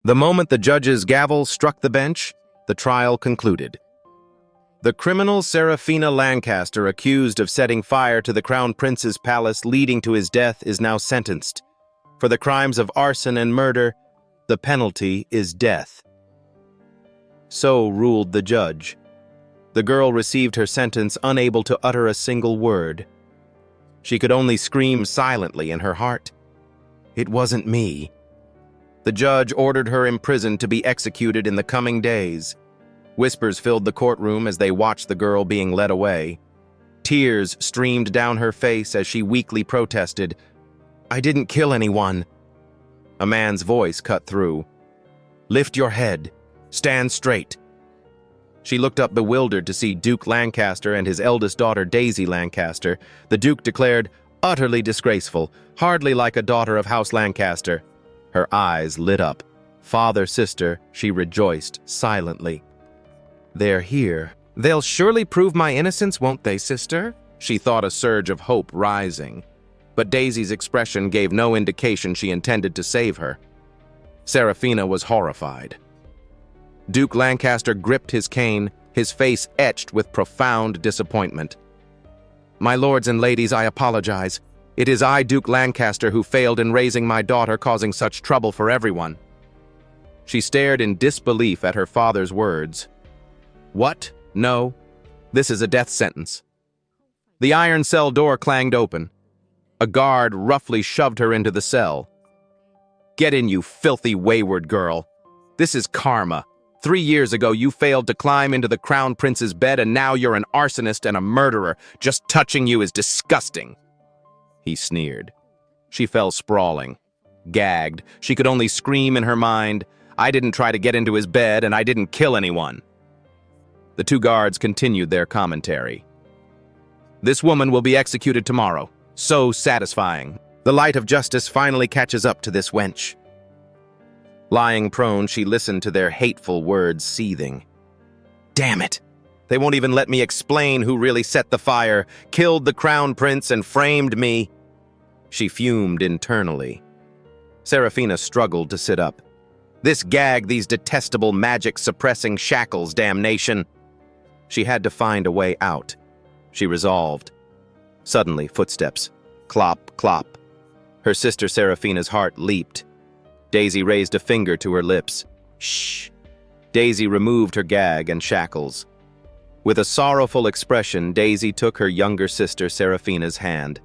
The moment the judge's gavel struck the bench, the trial concluded. The criminal Serafina Lancaster, accused of setting fire to the Crown Prince's palace leading to his death, is now sentenced. For the crimes of arson and murder, the penalty is death. So ruled the judge. The girl received her sentence unable to utter a single word. She could only scream silently in her heart. It wasn't me. The judge ordered her imprisoned to be executed in the coming days. Whispers filled the courtroom as they watched the girl being led away. Tears streamed down her face as she weakly protested, "I didn't kill anyone." A man's voice cut through. "Lift your head. Stand straight." She looked up bewildered to see Duke Lancaster and his eldest daughter Daisy Lancaster. The Duke declared, "Utterly disgraceful, hardly like a daughter of House Lancaster." Her eyes lit up. Father, sister, she rejoiced silently. "They're here. They'll surely prove my innocence, won't they, sister?" She thought, a surge of hope rising. But Daisy's expression gave no indication she intended to save her. Serafina was horrified. Duke Lancaster gripped his cane, his face etched with profound disappointment. "My lords and ladies, I apologize. It is I, Duke Lancaster, who failed in raising my daughter, causing such trouble for everyone." She stared in disbelief at her father's words. "What? No. This is a death sentence." The iron cell door clanged open. A guard roughly shoved her into the cell. "Get in, you filthy, wayward girl. This is karma. 3 years ago, you failed to climb into the Crown Prince's bed, and now you're an arsonist and a murderer. Just touching you is disgusting." He sneered. She fell sprawling, gagged. She could only scream in her mind, "I didn't try to get into his bed, and I didn't kill anyone." The two guards continued their commentary. "This woman will be executed tomorrow. So satisfying. The light of justice finally catches up to this wench." Lying prone, she listened to their hateful words seething. "Damn it! They won't even let me explain who really set the fire, killed the Crown Prince, and framed me." She fumed internally. Serafina struggled to sit up. "This gag, these detestable magic-suppressing shackles, damnation!" She had to find a way out. She resolved. Suddenly, footsteps. Clop, clop. Her sister Serafina's heart leaped. Daisy raised a finger to her lips. "Shh." Daisy removed her gag and shackles. With a sorrowful expression, Daisy took her younger sister Serafina's hand.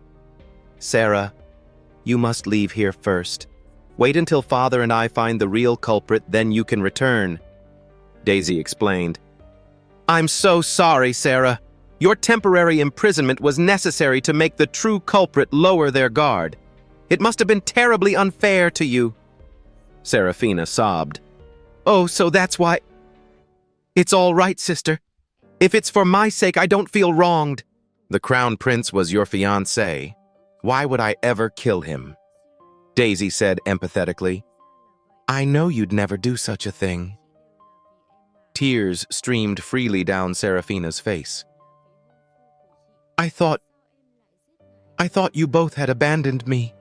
"Sarah, you must leave here first. Wait until Father and I find the real culprit, then you can return," Daisy explained. "I'm so sorry, Sarah. Your temporary imprisonment was necessary to make the true culprit lower their guard. It must have been terribly unfair to you." Serafina sobbed. "Oh, so that's why—" "It's all right, sister. If it's for my sake, I don't feel wronged." "The Crown Prince was your fiancé. Why would I ever kill him?" Daisy said empathetically. "I know you'd never do such a thing." Tears streamed freely down Serafina's face. I thought you both had abandoned me."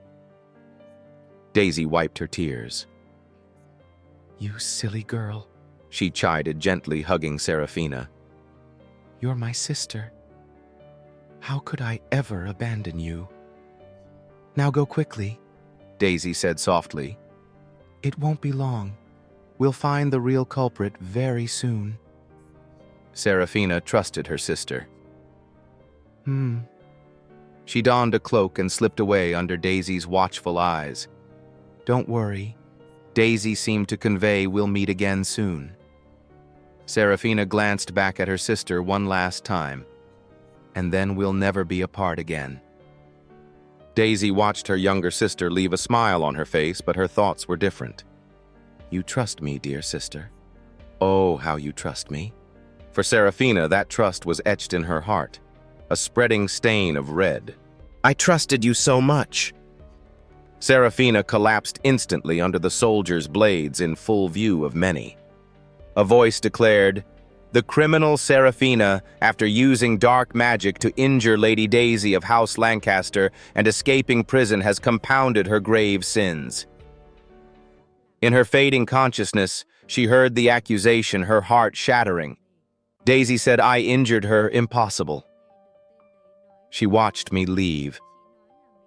Daisy wiped her tears. "You silly girl," she chided, gently hugging Serafina. "You're my sister. How could I ever abandon you?" "Now go quickly," Daisy said softly. "It won't be long. We'll find the real culprit very soon." Serafina trusted her sister. She donned a cloak and slipped away under Daisy's watchful eyes. "Don't worry." Daisy seemed to convey, "We'll meet again soon." Serafina glanced back at her sister one last time. "And then we'll never be apart again." Daisy watched her younger sister leave a smile on her face, but her thoughts were different. "You trust me, dear sister. Oh, how you trust me." For Serafina, that trust was etched in her heart, a spreading stain of red. "I trusted you so much." Serafina collapsed instantly under the soldier's blades in full view of many. A voice declared, "The criminal Serafina, after using dark magic to injure Lady Daisy of House Lancaster and escaping prison, has compounded her grave sins." In her fading consciousness, she heard the accusation, her heart shattering. Daisy said I injured her. Impossible. She watched me leave.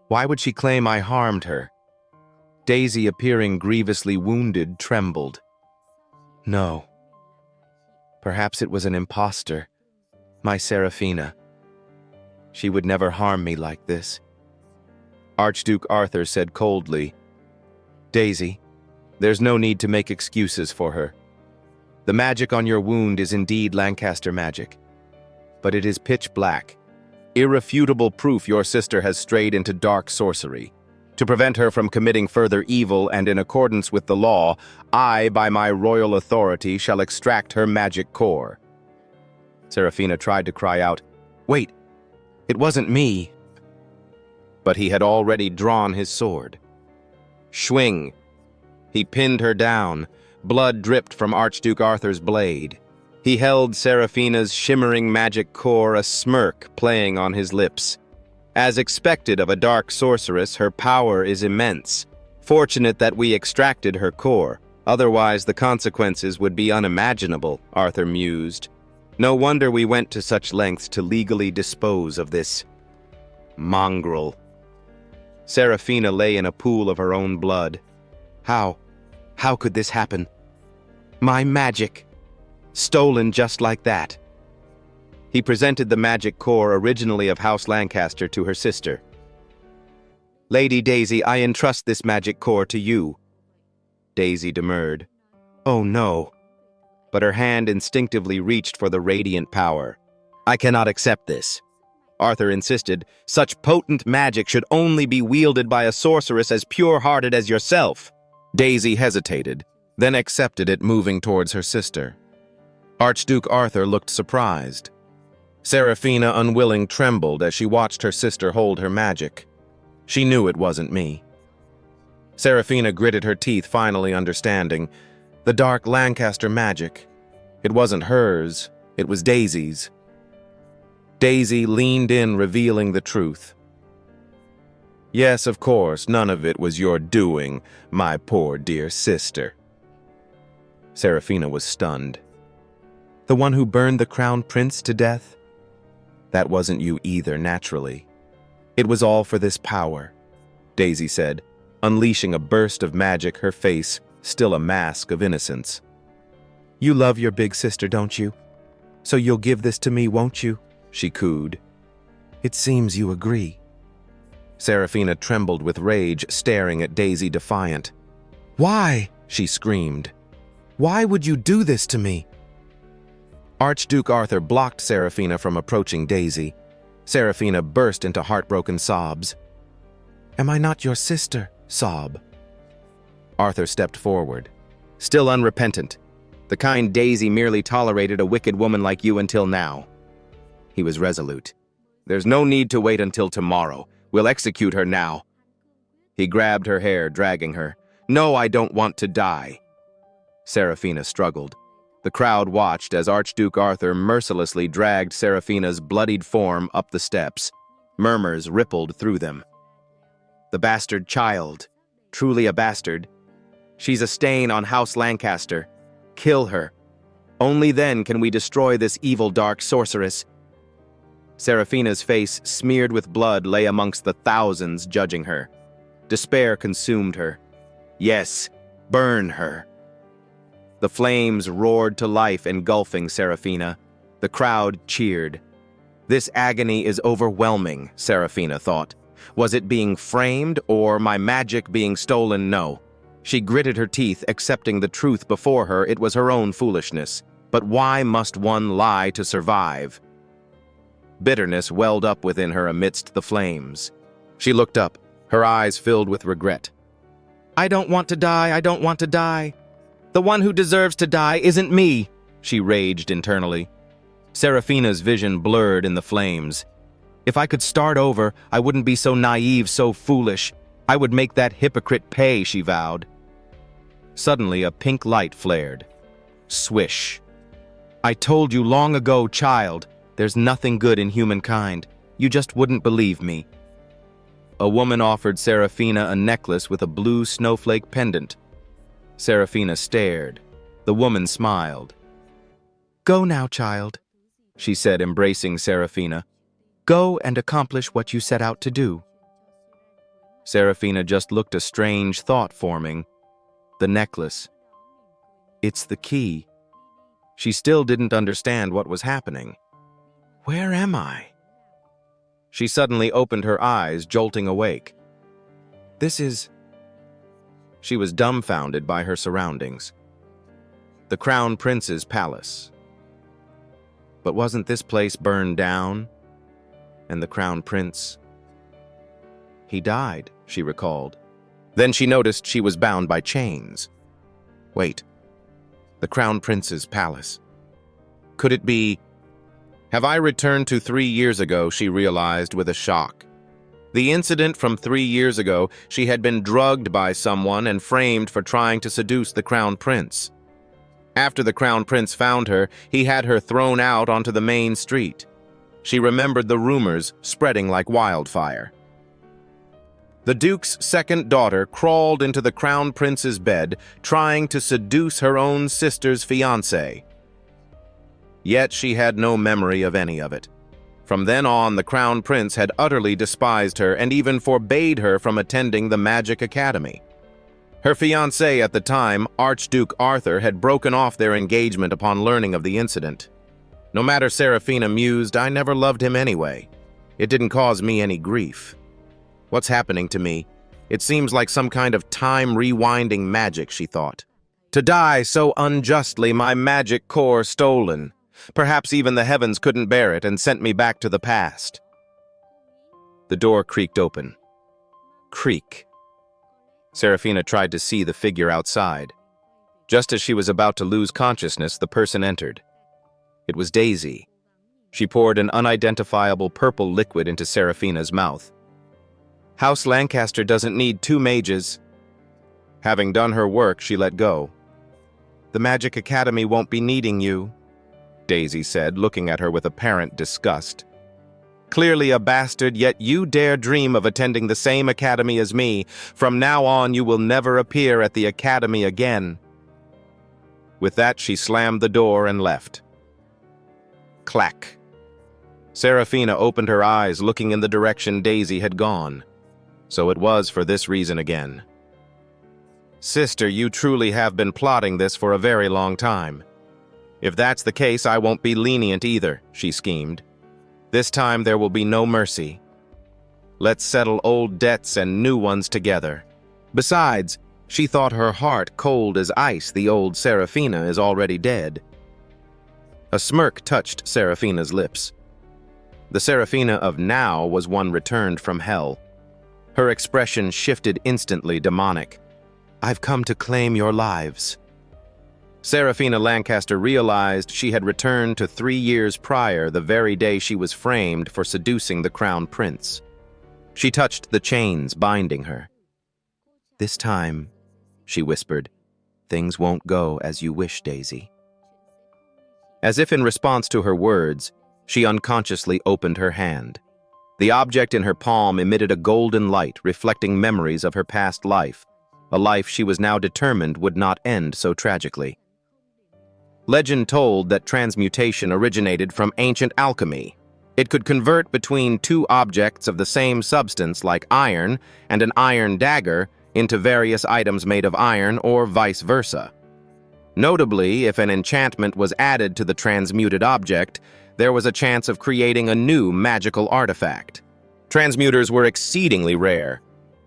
Why would she claim I harmed her? Daisy, appearing grievously wounded, trembled. No. Perhaps it was an impostor. My Seraphina. She would never harm me like this. Archduke Arthur said coldly, Daisy, there's no need to make excuses for her. The magic on your wound is indeed Lancaster magic, but it is pitch black. Irrefutable proof your sister has strayed into dark sorcery. To prevent her from committing further evil and in accordance with the law, I, by my royal authority, shall extract her magic core. Seraphina tried to cry out, Wait, it wasn't me. But he had already drawn his sword. Schwing! He pinned her down. Blood dripped from Archduke Arthur's blade. He held Seraphina's shimmering magic core, a smirk playing on his lips. As expected of a dark sorceress, her power is immense. Fortunate that we extracted her core, otherwise the consequences would be unimaginable, Arthur mused. No wonder we went to such lengths to legally dispose of this mongrel. Seraphina lay in a pool of her own blood. How could this happen? My magic. Stolen just like that. He presented the magic core originally of House Lancaster to her sister. Lady Daisy, I entrust this magic core to you. Daisy demurred. Oh no. But her hand instinctively reached for the radiant power. I cannot accept this. Arthur insisted, such potent magic should only be wielded by a sorceress as pure-hearted as yourself. Daisy hesitated, then accepted it, moving towards her sister. Archduke Arthur looked surprised. Seraphina, unwilling, trembled as she watched her sister hold her magic. She knew it wasn't me. Seraphina gritted her teeth, finally understanding. The dark Lancaster magic. It wasn't hers, it was Daisy's. Daisy leaned in, revealing the truth. Yes, of course, none of it was your doing, my poor dear sister. Seraphina was stunned. The one who burned the crown prince to death? That wasn't you either, naturally. It was all for this power, Daisy said, unleashing a burst of magic, her face still a mask of innocence. You love your big sister, don't you? So you'll give this to me, won't you? She cooed. It seems you agree. Seraphina trembled with rage, staring at Daisy defiant. Why? She screamed. Why would you do this to me? Archduke Arthur blocked Seraphina from approaching Daisy. Seraphina burst into heartbroken sobs. Am I not your sister? Sob. Arthur stepped forward. Still unrepentant. The kind Daisy merely tolerated a wicked woman like you until now. He was resolute. There's no need to wait until tomorrow. We'll execute her now. He grabbed her hair, dragging her. No, I don't want to die. Seraphina struggled. The crowd watched as Archduke Arthur mercilessly dragged Seraphina's bloodied form up the steps. Murmurs rippled through them. The bastard child. Truly a bastard. She's a stain on House Lancaster. Kill her. Only then can we destroy this evil dark sorceress. Seraphina's face, smeared with blood, lay amongst the thousands judging her. Despair consumed her. Yes, burn her. The flames roared to life, engulfing Seraphina. The crowd cheered. This agony is overwhelming, Seraphina thought. Was it being framed or my magic being stolen? No. She gritted her teeth, accepting the truth before her. It was her own foolishness. But why must one lie to survive? Bitterness welled up within her amidst the flames. She looked up, her eyes filled with regret. I don't want to die, I don't want to die. The one who deserves to die isn't me, she raged internally. Seraphina's vision blurred in the flames. If I could start over, I wouldn't be so naive, so foolish. I would make that hypocrite pay, she vowed. Suddenly, a pink light flared. Swish. I told you long ago, child. There's nothing good in humankind. You just wouldn't believe me. A woman offered Seraphina a necklace with a blue snowflake pendant. Seraphina stared. The woman smiled. "Go now, child," she said, embracing Seraphina. "Go and accomplish what you set out to do." Seraphina just looked, a strange thought forming. The necklace. It's the key. She still didn't understand what was happening. Where am I? She suddenly opened her eyes, jolting awake. This is... She was dumbfounded by her surroundings. The Crown Prince's palace. But wasn't this place burned down? And the Crown Prince... He died, she recalled. Then she noticed she was bound by chains. Wait. The Crown Prince's palace. Could it be... Have I returned to 3 years ago, she realized with a shock. The incident from 3 years ago, she had been drugged by someone and framed for trying to seduce the Crown Prince. After the Crown Prince found her, he had her thrown out onto the main street. She remembered the rumors spreading like wildfire. The Duke's second daughter crawled into the Crown Prince's bed, trying to seduce her own sister's fiancé. Yet she had no memory of any of it. From then on, the Crown Prince had utterly despised her and even forbade her from attending the Magic Academy. Her fiancé at the time, Archduke Arthur, had broken off their engagement upon learning of the incident. No matter, Seraphina mused, I never loved him anyway. It didn't cause me any grief. What's happening to me? It seems like some kind of time-rewinding magic, she thought. To die so unjustly, my magic core stolen. Perhaps even the heavens couldn't bear it and sent me back to the past. The door creaked open. Creak. Seraphina tried to see the figure outside. Just as she was about to lose consciousness, the person entered. It was Daisy. She poured an unidentifiable purple liquid into Seraphina's mouth. House Lancaster doesn't need 2 mages. Having done her work, she let go. The Magic Academy won't be needing you, Daisy said, looking at her with apparent disgust. Clearly a bastard, yet you dare dream of attending the same academy as me. From now on, you will never appear at the academy again. With that, she slammed the door and left. Clack. Seraphina opened her eyes, looking in the direction Daisy had gone. So it was for this reason again. Sister, you truly have been plotting this for a very long time. If that's the case, I won't be lenient either, she schemed. This time there will be no mercy. Let's settle old debts and new ones together. Besides, she thought her heart cold as ice. The old Seraphina is already dead. A smirk touched Seraphina's lips. The Seraphina of now was one returned from hell. Her expression shifted instantly demonic. I've come to claim your lives. Seraphina Lancaster realized she had returned to 3 years prior, the very day she was framed for seducing the Crown Prince. She touched the chains binding her. This time, she whispered, things won't go as you wish, Daisy. As if in response to her words, she unconsciously opened her hand. The object in her palm emitted a golden light, reflecting memories of her past life, a life she was now determined would not end so tragically. Legend told that transmutation originated from ancient alchemy. It could convert between 2 objects of the same substance, like iron and an iron dagger, into various items made of iron, or vice versa. Notably, if an enchantment was added to the transmuted object, there was a chance of creating a new magical artifact. Transmuters were exceedingly rare.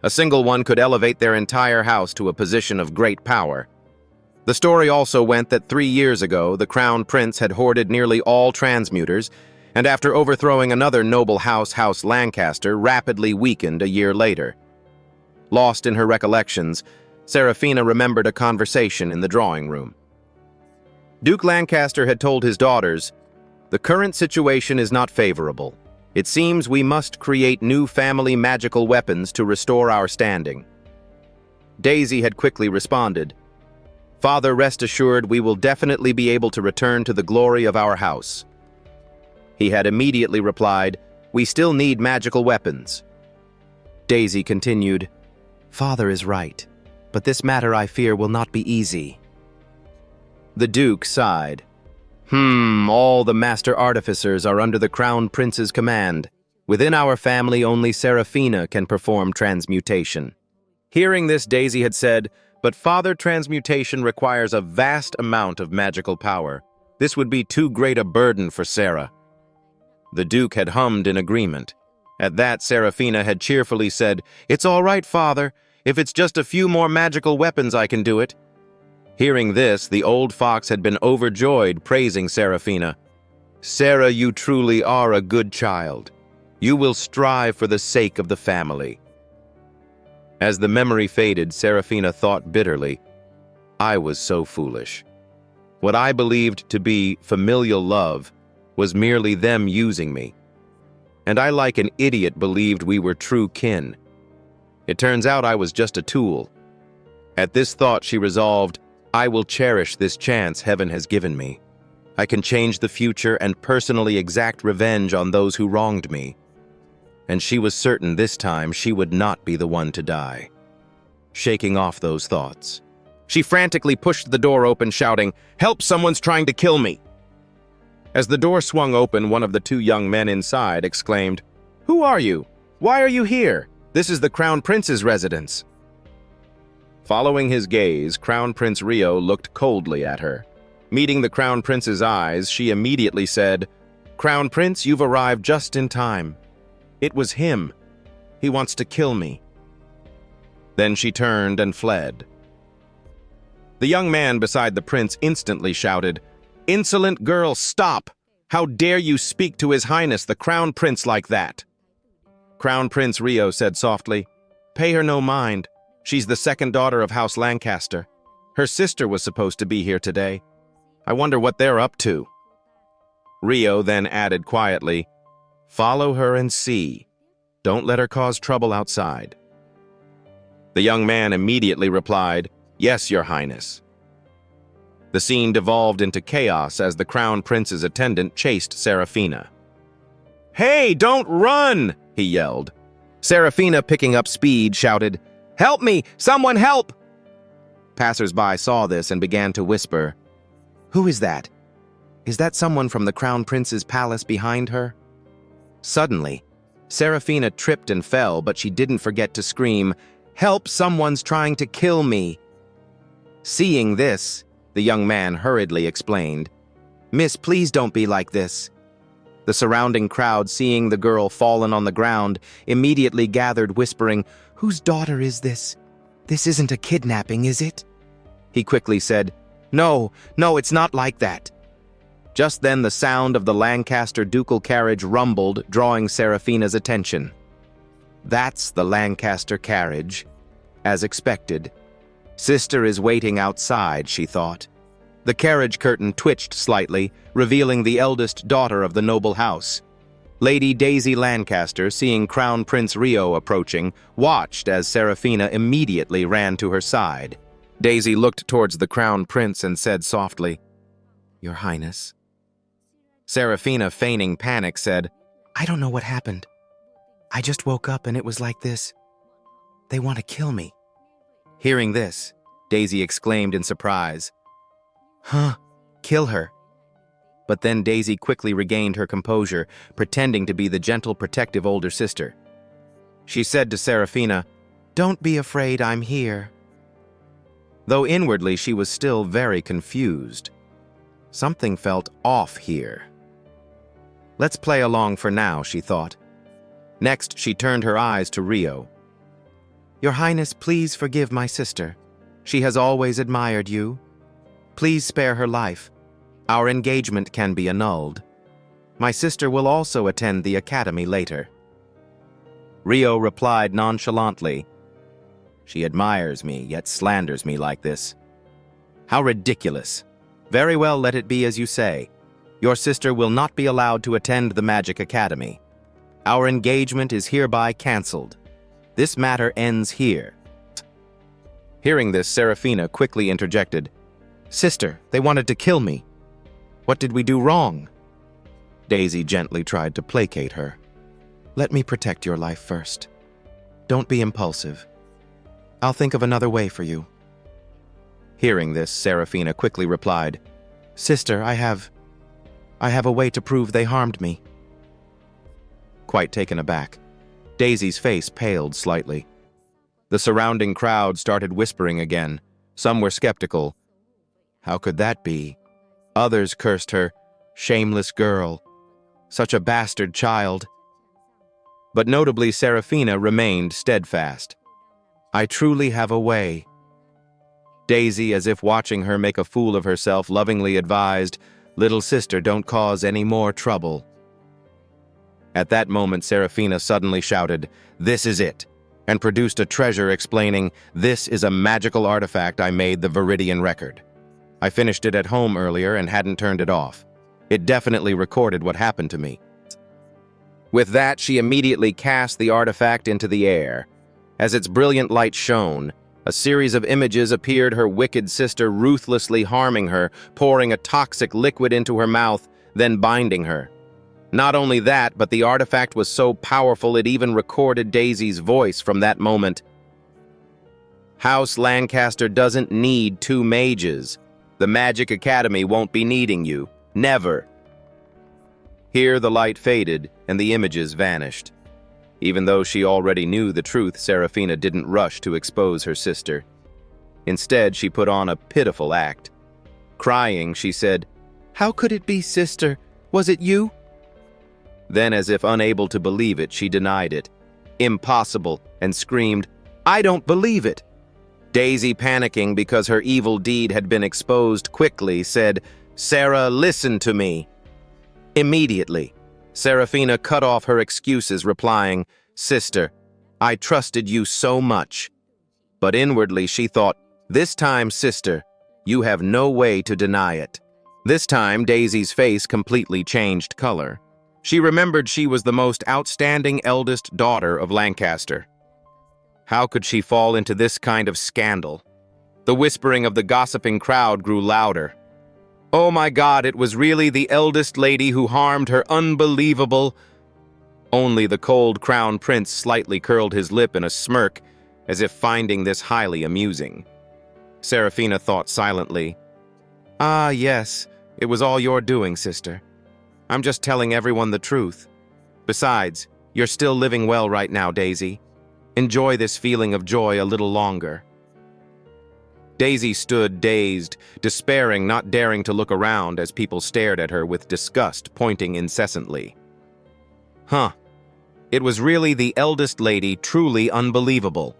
A single one could elevate their entire house to a position of great power. The story also went that 3 years ago, the Crown Prince had hoarded nearly all transmuters, and after overthrowing another noble house, House Lancaster, rapidly weakened a year later. Lost in her recollections, Seraphina remembered a conversation in the drawing room. Duke Lancaster had told his daughters, "The current situation is not favorable. It seems we must create new family magical weapons to restore our standing." Daisy had quickly responded, "Father, rest assured we will definitely be able to return to the glory of our house." He had immediately replied, "We still need magical weapons." Daisy continued, "Father is right. but this matter, I fear, will not be easy." The Duke sighed. All the master artificers are under the Crown Prince's command. Within our family, only Seraphina can perform transmutation." Hearing this, Daisy had said, "But Father, transmutation requires a vast amount of magical power. This would be too great a burden for Sarah." The Duke had hummed in agreement. At that, Seraphina had cheerfully said, "It's all right, Father. If it's just a few more magical weapons, I can do it." Hearing this, the old fox had been overjoyed, praising Seraphina. "Sarah, you truly are a good child. You will strive for the sake of the family." As the memory faded, Seraphina thought bitterly, "I was so foolish. What I believed to be familial love was merely them using me. And I, like an idiot, believed we were true kin. It turns out I was just a tool." At this thought, she resolved, "I will cherish this chance heaven has given me. I can change the future and personally exact revenge on those who wronged me." And she was certain this time she would not be the one to die. Shaking off those thoughts, she frantically pushed the door open, shouting, "Help, someone's trying to kill me!" As the door swung open, one of the two young men inside exclaimed, "Who are you? Why are you here? This is the Crown Prince's residence." Following his gaze, Crown Prince Rio looked coldly at her. Meeting the Crown Prince's eyes, she immediately said, "Crown Prince, you've arrived just in time. It was him. He wants to kill me." Then she turned and fled. The young man beside the prince instantly shouted, "Insolent girl, stop! How dare you speak to His Highness the Crown Prince like that?" Crown Prince Rio said softly, "Pay her no mind. She's the second daughter of House Lancaster. Her sister was supposed to be here today. I wonder what they're up to." Rio then added quietly, "Follow her and see. Don't let her cause trouble outside." The young man immediately replied, "Yes, Your Highness." The scene devolved into chaos as the Crown Prince's attendant chased Seraphina. "Hey, don't run!" he yelled. Seraphina, picking up speed, shouted, "Help me! Someone help!" Passers-by saw this and began to whisper, "Who is that? Is that someone from the Crown Prince's palace behind her?" Suddenly, Seraphina tripped and fell, but she didn't forget to scream, "Help! Someone's trying to kill me!" Seeing this, the young man hurriedly explained, "Miss, please don't be like this." The surrounding crowd, seeing the girl fallen on the ground, immediately gathered, whispering, "Whose daughter is this? This isn't a kidnapping, is it?" He quickly said, No, it's not like that." Just then the sound of the Lancaster ducal carriage rumbled, drawing Seraphina's attention. That's the Lancaster carriage. As expected. Sister is waiting outside, she thought. The carriage curtain twitched slightly, revealing the eldest daughter of the noble house. Lady Daisy Lancaster, seeing Crown Prince Rio approaching, watched as Seraphina immediately ran to her side. Daisy looked towards the Crown Prince and said softly, "Your Highness." Seraphina, feigning panic, said, "I don't know what happened. I just woke up and it was like this. They want to kill me." Hearing this, Daisy exclaimed in surprise, "Huh, kill her." But then Daisy quickly regained her composure, pretending to be the gentle, protective older sister. She said to Seraphina, "Don't be afraid, I'm here." Though inwardly she was still very confused. Something felt off here. Let's play along for now, she thought. Next, she turned her eyes to Rio. "Your Highness, please forgive my sister. She has always admired you. Please spare her life. Our engagement can be annulled. My sister will also attend the academy later." Rio replied nonchalantly, "She admires me, yet slanders me like this. How ridiculous. Very well, let it be as you say. Your sister will not be allowed to attend the Magic Academy. Our engagement is hereby cancelled. This matter ends here." Hearing this, Seraphina quickly interjected, "Sister, they wanted to kill me. What did we do wrong?" Daisy gently tried to placate her. "Let me protect your life first. Don't be impulsive. I'll think of another way for you." Hearing this, Serafina quickly replied, "Sister, I have a way to prove they harmed me." Quite taken aback, Daisy's face paled slightly. The surrounding crowd started whispering again. Some were skeptical. How could that be? Others cursed her, shameless girl, such a bastard child. But notably, Serafina remained steadfast. "I truly have a way." Daisy, as if watching her make a fool of herself, lovingly advised, "Little sister, don't cause any more trouble." At that moment, Serafina suddenly shouted, "This is it," and produced a treasure explaining, "This is a magical artifact I made the Viridian record. I finished it at home earlier and hadn't turned it off. It definitely recorded what happened to me." With that, she immediately cast the artifact into the air. As its brilliant light shone, a series of images appeared, her wicked sister ruthlessly harming her, pouring a toxic liquid into her mouth, then binding her. Not only that, but the artifact was so powerful it even recorded Daisy's voice from that moment. "House Lancaster doesn't need 2 mages. The Magic Academy won't be needing you. Never." Here the light faded and the images vanished. Even though she already knew the truth, Serafina didn't rush to expose her sister. Instead, she put on a pitiful act. Crying, she said, "How could it be, sister? Was it you?" Then, as if unable to believe it, she denied it. "Impossible," and screamed, "I don't believe it." Daisy, panicking because her evil deed had been exposed, quickly said, "Sarah, listen to me." Immediately, Serafina cut off her excuses, replying, "Sister, I trusted you so much." But inwardly she thought, "This time, sister, you have no way to deny it." This time, Daisy's face completely changed color. She remembered she was the most outstanding eldest daughter of Lancaster. How could she fall into this kind of scandal? The whispering of the gossiping crowd grew louder. Oh my God, it was really the eldest lady who harmed her unbelievable... Only the cold crown prince slightly curled his lip in a smirk, as if finding this highly amusing. Serafina thought silently, "Ah, yes, it was all your doing, sister. I'm just telling everyone the truth. Besides, you're still living well right now, Daisy. Enjoy this feeling of joy a little longer." Daisy stood dazed, despairing, not daring to look around as people stared at her with disgust, pointing incessantly. It was really the eldest lady, truly unbelievable.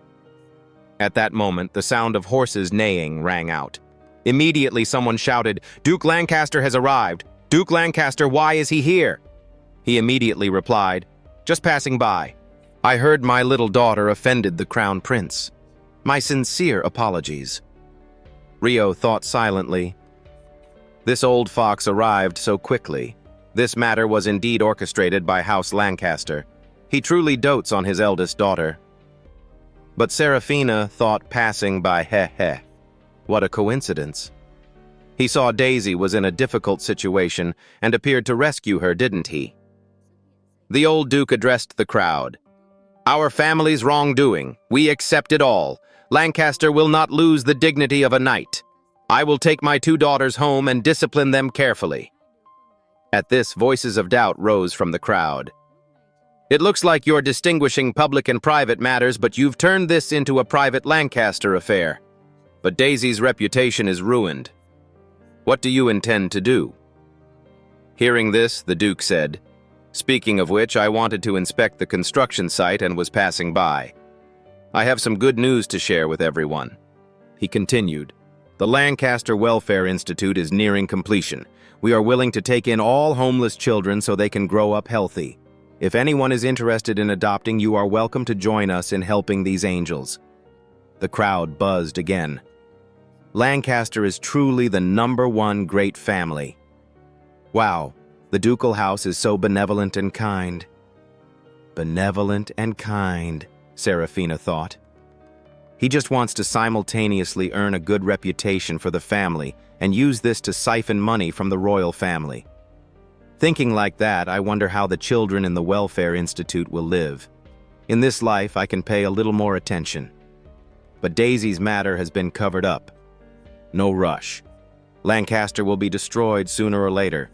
At that moment, the sound of horses neighing rang out. Immediately, someone shouted, "Duke Lancaster has arrived! Duke Lancaster, why is he here?" He immediately replied, "Just passing by. I heard my little daughter offended the crown prince. My sincere apologies." Rio thought silently. This old fox arrived so quickly. This matter was indeed orchestrated by House Lancaster. He truly dotes on his eldest daughter. But Serafina thought, passing by, what a coincidence. He saw Daisy was in a difficult situation and appeared to rescue her, didn't he? The old duke addressed the crowd. "Our family's wrongdoing. We accept it all. Lancaster will not lose the dignity of a knight. I will take my 2 daughters home and discipline them carefully." At this, voices of doubt rose from the crowd. "It looks like you're distinguishing public and private matters, but you've turned this into a private Lancaster affair. But Daisy's reputation is ruined. What do you intend to do?" Hearing this, the Duke said, "Speaking of which, I wanted to inspect the construction site and was passing by. I have some good news to share with everyone." He continued, "The Lancaster Welfare Institute is nearing completion. We are willing to take in all homeless children so they can grow up healthy. If anyone is interested in adopting, you are welcome to join us in helping these angels." The crowd buzzed again. Lancaster is truly the #1 great family. Wow, the ducal house is so benevolent and kind. Benevolent and kind, Serafina thought. He just wants to simultaneously earn a good reputation for the family and use this to siphon money from the royal family. Thinking like that, I wonder how the children in the Welfare Institute will live. In this life, I can pay a little more attention. but Daisy's matter has been covered up. No rush. Lancaster will be destroyed sooner or later.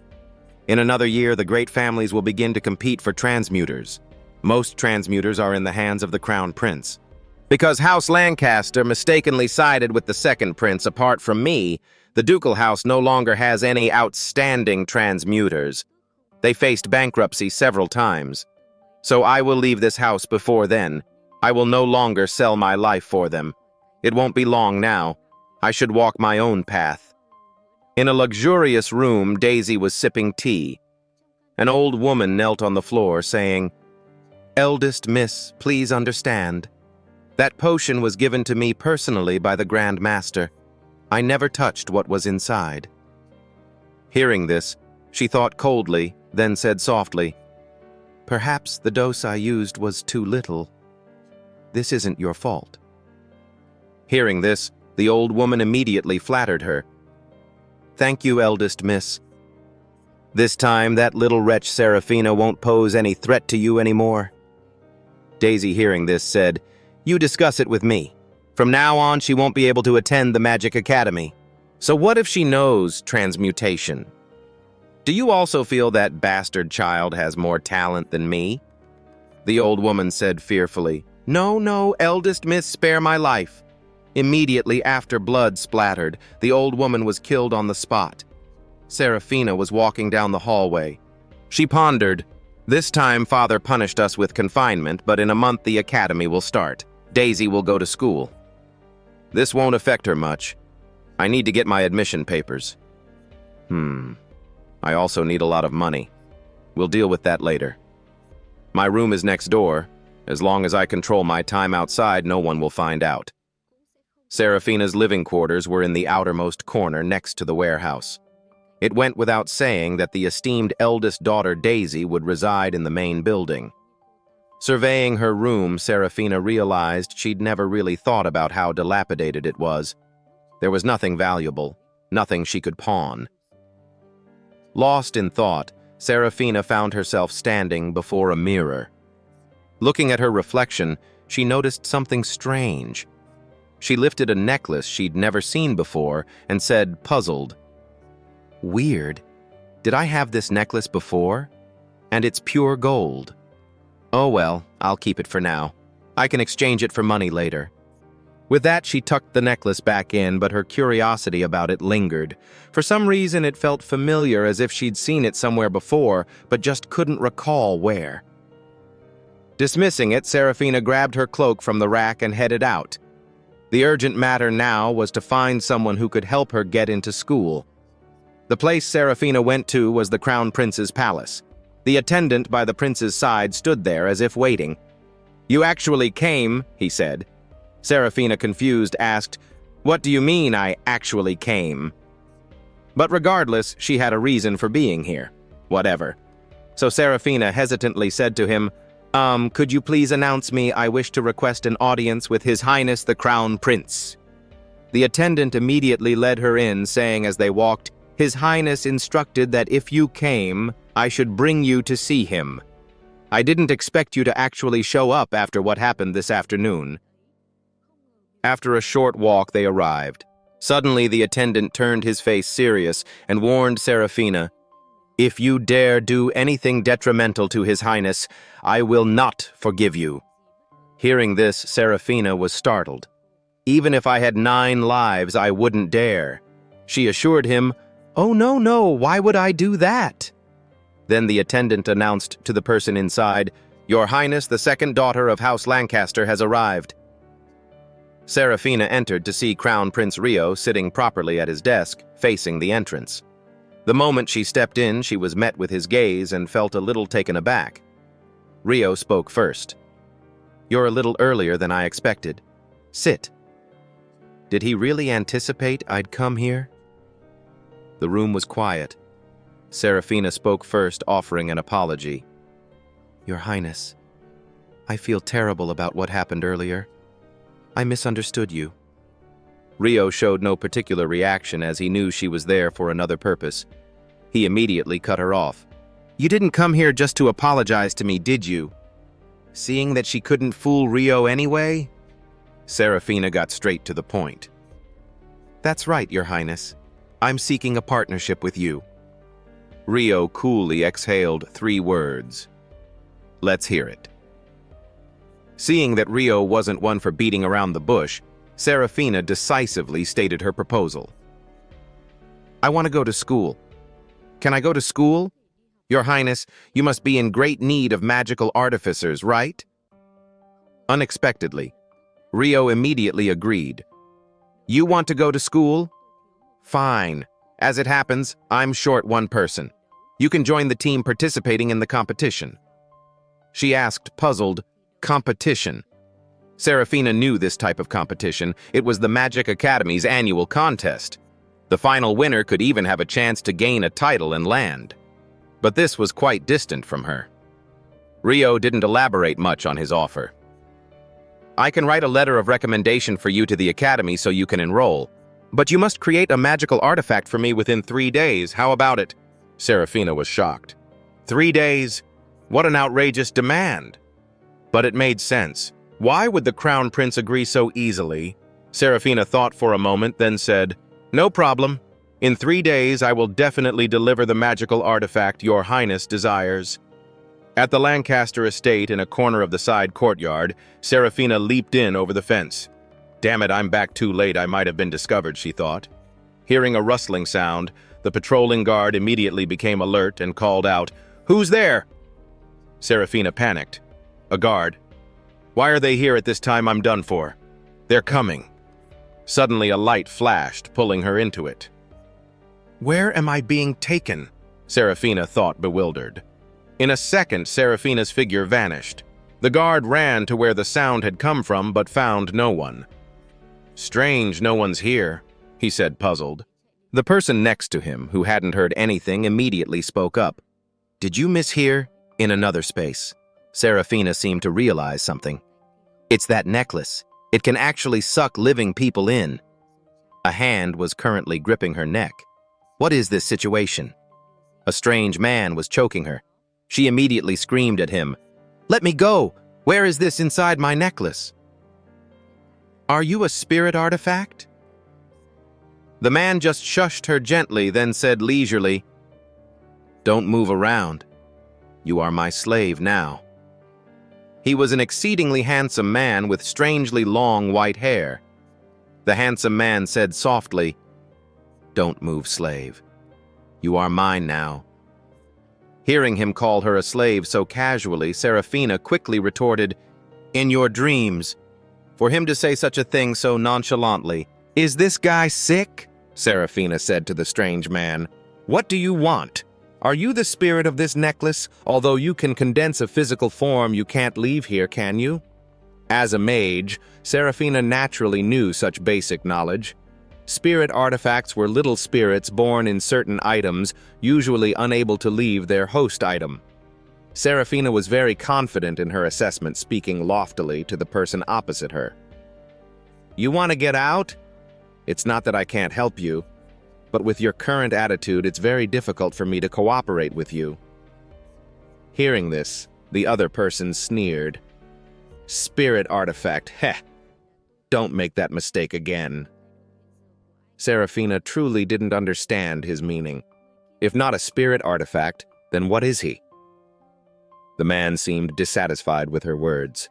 In another year, the great families will begin to compete for transmuters. Most transmuters are in the hands of the Crown Prince. Because House Lancaster mistakenly sided with the second prince apart from me, the ducal house no longer has any outstanding transmuters. They faced bankruptcy several times. So I will leave this house before then. I will no longer sell my life for them. It won't be long now. I should walk my own path. In a luxurious room, Daisy was sipping tea. An old woman knelt on the floor, saying, "Eldest miss, please understand. That potion was given to me personally by the Grand Master. I never touched what was inside." Hearing this, she thought coldly, then said softly, "Perhaps the dose I used was too little. This isn't your fault." Hearing this, the old woman immediately flattered her. "Thank you, eldest miss. This time, that little wretch Seraphina won't pose any threat to you anymore." Daisy, hearing this, said, "You discuss it with me. From now on, she won't be able to attend the Magic Academy. So what if she knows transmutation? Do you also feel that bastard child has more talent than me?" The old woman said fearfully, "No, no, eldest miss, spare my life." Immediately after blood splattered, the old woman was killed on the spot. Seraphina was walking down the hallway. She pondered, "This time father punished us with confinement, but in a month the academy will start. Daisy will go to school. This won't affect her much. I need to get my admission papers. I also need a lot of money. We'll deal with that later. My room is next door. As long as I control my time outside, no one will find out." Seraphina's living quarters were in the outermost corner next to the warehouse. It went without saying that the esteemed eldest daughter Daisy would reside in the main building. Surveying her room, Seraphina realized she'd never really thought about how dilapidated it was. There was nothing valuable, nothing she could pawn. Lost in thought, Seraphina found herself standing before a mirror. Looking at her reflection, she noticed something strange. She lifted a necklace she'd never seen before and said, puzzled, "Weird. Did I have this necklace before? And it's pure gold. Oh well, I'll keep it for now. I can exchange it for money later." With that, she tucked the necklace back in, but her curiosity about it lingered. For some reason, it felt familiar, as if she'd seen it somewhere before, but just couldn't recall where. Dismissing it, Seraphina grabbed her cloak from the rack and headed out. The urgent matter now was to find someone who could help her get into school. The place Seraphina went to was the Crown Prince's palace. The attendant by the prince's side stood there as if waiting. "You actually came," he said. Seraphina, confused, asked, "What do you mean I actually came?" But regardless, she had a reason for being here. Whatever. So Seraphina hesitantly said to him, Could you please announce me? I wish to request an audience with His Highness the Crown Prince." The attendant immediately led her in, saying as they walked, "His Highness instructed that if you came, I should bring you to see him. I didn't expect you to actually show up after what happened this afternoon." After a short walk, they arrived. Suddenly, the attendant turned his face serious and warned Seraphina, "If you dare do anything detrimental to His Highness, I will not forgive you." Hearing this, Seraphina was startled. "Even if I had 9 lives, I wouldn't dare." She assured him, "Oh, no, no, why would I do that?" Then the attendant announced to the person inside, "Your Highness, the second daughter of House Lancaster, has arrived." Seraphina entered to see Crown Prince Rio sitting properly at his desk, facing the entrance. The moment she stepped in, she was met with his gaze and felt a little taken aback. Rio spoke first. "You're a little earlier than I expected. Sit." Did he really anticipate I'd come here? The room was quiet. Seraphina spoke first, offering an apology. "Your Highness, I feel terrible about what happened earlier. I misunderstood you." Rio showed no particular reaction, as he knew she was there for another purpose. He immediately cut her off. "You didn't come here just to apologize to me, did you?" Seeing that she couldn't fool Rio anyway, Serafina got straight to the point. That's right, Your Highness. I'm seeking a partnership with you. Rio coolly exhaled 3 words. Let's hear it. Seeing that Rio wasn't one for beating around the bush, Serafina decisively stated her proposal. I want to go to school. Can I go to school? Your Highness, you must be in great need of magical artificers, right? Unexpectedly, Rio immediately agreed. You want to go to school? Fine. As it happens, I'm short one person. You can join the team participating in the competition. She asked, puzzled, competition. Serafina knew this type of competition. It was the Magic Academy's annual contest. The final winner could even have a chance to gain a title and land. But this was quite distant from her. Rio didn't elaborate much on his offer. I can write a letter of recommendation for you to the academy so you can enroll. But you must create a magical artifact for me within 3 days. How about it? Serafina was shocked. 3 days? What an outrageous demand! But it made sense. Why would the Crown Prince agree so easily? Serafina thought for a moment, then said, No problem. In 3 days, I will definitely deliver the magical artifact Your Highness desires. At the Lancaster estate in a corner of the side courtyard, Serafina leaped in over the fence. Damn it, I'm back too late. I might have been discovered, she thought. Hearing a rustling sound, the patrolling guard immediately became alert and called out, Who's there? Serafina panicked. A guard. Why are they here at this time? I'm done for. They're coming. Suddenly a light flashed, pulling her into it. Where am I being taken? Serafina thought, bewildered. In a second, Serafina's figure vanished. The guard ran to where the sound had come from, but found no one. Strange, no one's here, he said, puzzled. The person next to him, who hadn't heard anything, immediately spoke up. Did you mishear? In another space. Serafina seemed to realize something. It's that necklace. It can actually suck living people in. A hand was currently gripping her neck. What is this situation? A strange man was choking her. She immediately screamed at him. Let me go! Where is this inside my necklace? Are you a spirit artifact? The man just shushed her gently, then said leisurely, Don't move around. You are my slave now. He was an exceedingly handsome man with strangely long white hair. The handsome man said softly, Don't move, slave. You are mine now. Hearing him call her a slave so casually, Serafina quickly retorted, In your dreams. For him to say such a thing so nonchalantly. Is this guy sick? Serafina said to the strange man. What do you want? Are you the spirit of this necklace? Although you can condense a physical form, you can't leave here, can you? As a mage, Serafina naturally knew such basic knowledge. Spirit artifacts were little spirits born in certain items, usually unable to leave their host item. Serafina was very confident in her assessment, speaking loftily to the person opposite her. You want to get out? It's not that I can't help you, but with your current attitude, it's very difficult for me to cooperate with you. Hearing this, the other person sneered. Spirit artifact, heh. Don't make that mistake again. Serafina truly didn't understand his meaning. If not a spirit artifact, then what is he? The man seemed dissatisfied with her words.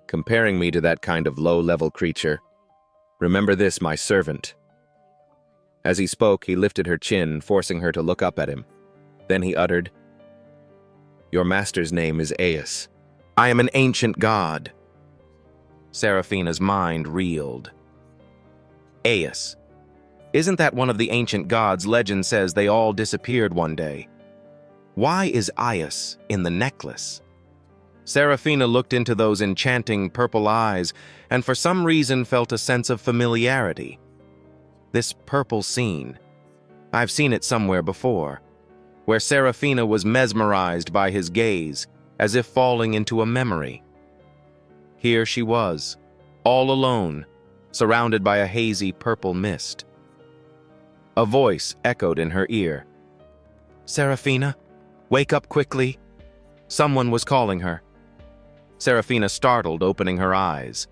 Comparing me to that kind of low-level creature. Remember this, my servant. As he spoke, he lifted her chin, forcing her to look up at him. Then he uttered, Your master's name is Aias. I am an ancient god. Serafina's mind reeled. Aias. Isn't that one of the ancient gods legend says they all disappeared one day? Why is Aias in the necklace? Serafina looked into those enchanting purple eyes and for some reason felt a sense of familiarity. This purple scene. I've seen it somewhere before, where Serafina was mesmerized by his gaze, as if falling into a memory. Here she was, all alone, surrounded by a hazy purple mist. A voice echoed in her ear. Serafina, wake up quickly. Someone was calling her. Serafina startled, opening her eyes.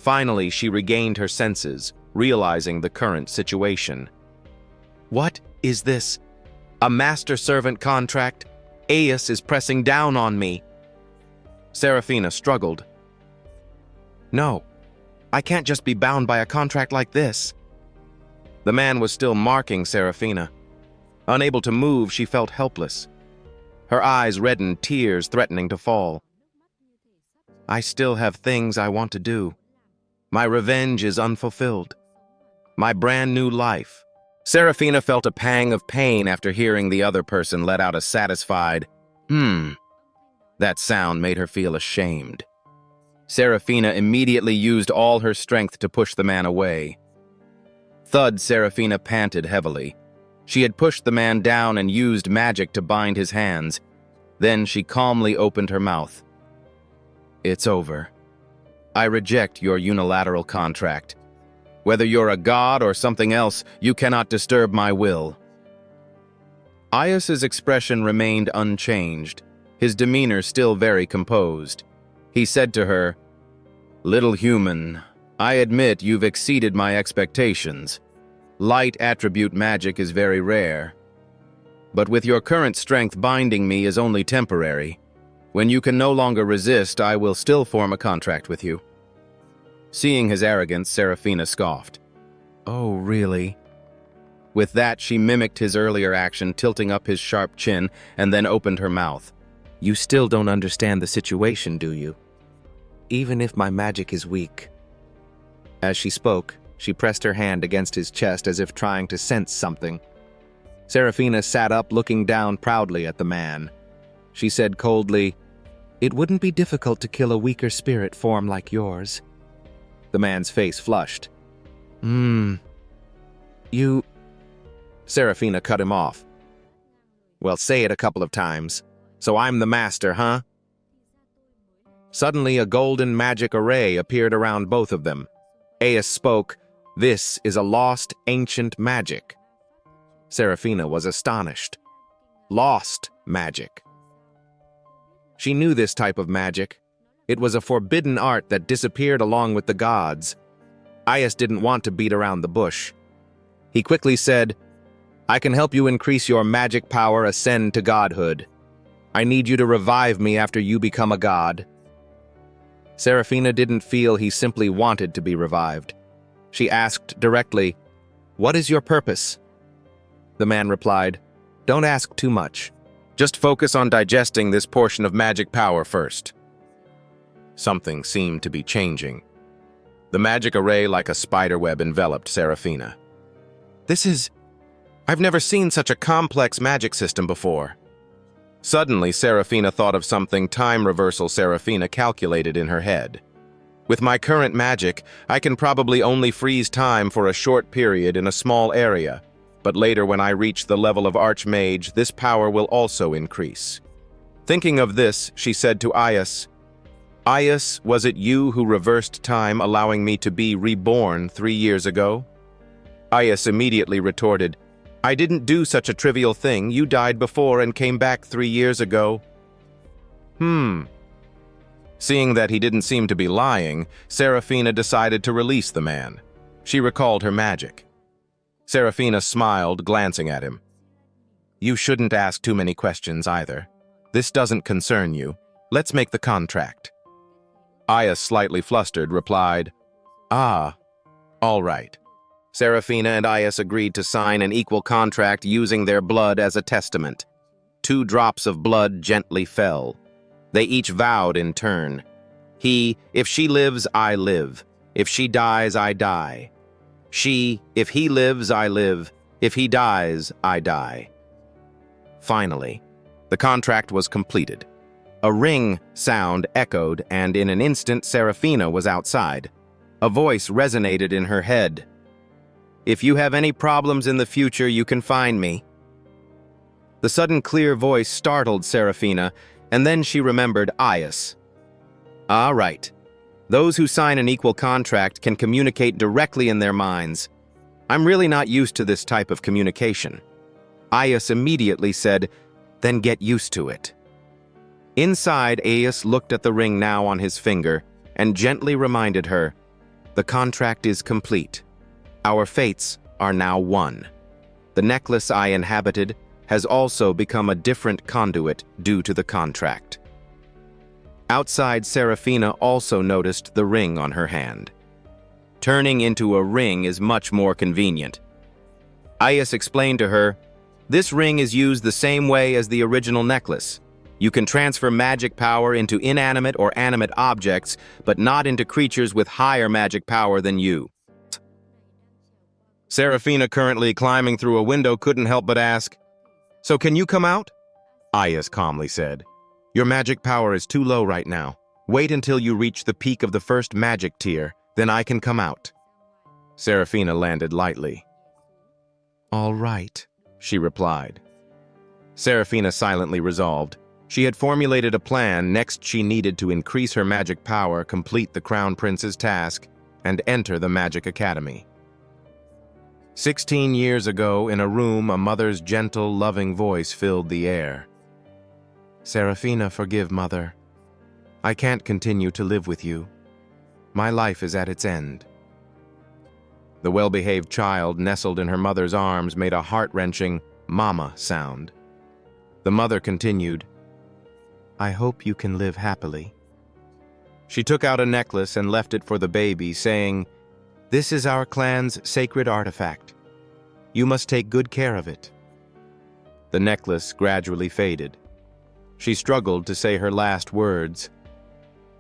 Finally, she regained her senses, realizing the current situation. What is this? A master-servant contract? Aius is pressing down on me. Serafina struggled. No, I can't just be bound by a contract like this. The man was still marking Serafina. Unable to move, she felt helpless. Her eyes reddened, tears threatening to fall. I still have things I want to do. My revenge is unfulfilled. My brand new life. Serafina felt a pang of pain after hearing the other person let out a satisfied, That sound made her feel ashamed. Serafina immediately used all her strength to push the man away. Thud, Serafina panted heavily. She had pushed the man down and used magic to bind his hands. Then she calmly opened her mouth. It's over. I reject your unilateral contract. Whether you're a god or something else, you cannot disturb my will. Aius's expression remained unchanged, his demeanor still very composed. He said to her, Little human, I admit you've exceeded my expectations. Light attribute magic is very rare. But with your current strength, binding me is only temporary. When you can no longer resist, I will still form a contract with you. Seeing his arrogance, Serafina scoffed. Oh, really? With that, she mimicked his earlier action, tilting up his sharp chin, and then opened her mouth. You still don't understand the situation, do you? Even if my magic is weak. As she spoke, she pressed her hand against his chest as if trying to sense something. Serafina sat up, looking down proudly at the man. She said coldly, It wouldn't be difficult to kill a weaker spirit form like yours. The man's face flushed. You... Serafina cut him off. Well, say it a couple of times. So I'm the master, huh? Suddenly, a golden magic array appeared around both of them. Aius spoke, This is a lost, ancient magic. Serafina was astonished. Lost magic. She knew this type of magic. It was a forbidden art that disappeared along with the gods. Aius didn't want to beat around the bush. He quickly said, I can help you increase your magic power, ascend to godhood. I need you to revive me after you become a god. Serafina didn't feel he simply wanted to be revived. She asked directly, What is your purpose? The man replied, Don't ask too much. Just focus on digesting this portion of magic power first. Something seemed to be changing. The magic array like a spiderweb enveloped Serafina. I've never seen such a complex magic system before. Suddenly, Serafina thought of something time reversal Serafina calculated in her head. With my current magic, I can probably only freeze time for a short period in a small area, but later when I reach the level of Archmage, this power will also increase. Thinking of this, she said to Aius, Aius, was it you who reversed time, allowing me to be reborn 3 years ago? Aius immediately retorted, I didn't do such a trivial thing. You died before and came back 3 years ago. Seeing that he didn't seem to be lying, Serafina decided to release the man. She recalled her magic. Serafina smiled, glancing at him. You shouldn't ask too many questions either. This doesn't concern you. Let's make the contract. Aius, slightly flustered, replied, all right. Serafina and Aius agreed to sign an equal contract using their blood as a testament. 2 drops of blood gently fell. They each vowed in turn. If she lives, I live. If she dies, I die. If he lives, I live. If he dies, I die. Finally, the contract was completed. A ring sound echoed, and in an instant, Serafina was outside. A voice resonated in her head. If you have any problems in the future, you can find me. The sudden clear voice startled Serafina, and then she remembered Aius. Ah, right. Those who sign an equal contract can communicate directly in their minds. I'm really not used to this type of communication. Aius immediately said, Then get used to it. Inside, Aius looked at the ring now on his finger and gently reminded her, The contract is complete. Our fates are now one. The necklace I inhabited has also become a different conduit due to the contract. Outside, Seraphina also noticed the ring on her hand. Turning into a ring is much more convenient. Ayas explained to her, "This ring is used the same way as the original necklace. You can transfer magic power into inanimate or animate objects, but not into creatures with higher magic power than you." Seraphina, currently climbing through a window, couldn't help but ask, "So can you come out?" Ayas calmly said, "Your magic power is too low right now. Wait until you reach the peak of the first magic tier, then I can come out." Seraphina landed lightly. "All right," she replied. Seraphina silently resolved. She had formulated a plan. Next, she needed to increase her magic power, complete the Crown Prince's task, and enter the Magic Academy. 16 years ago, in a room, a mother's gentle, loving voice filled the air. "Seraphina, forgive Mother. I can't continue to live with you. My life is at its end." The well-behaved child, nestled in her mother's arms, made a heart-wrenching "mama" sound. The mother continued, "I hope you can live happily." She took out a necklace and left it for the baby, saying, "This is our clan's sacred artifact. You must take good care of it." The necklace gradually faded. She struggled to say her last words.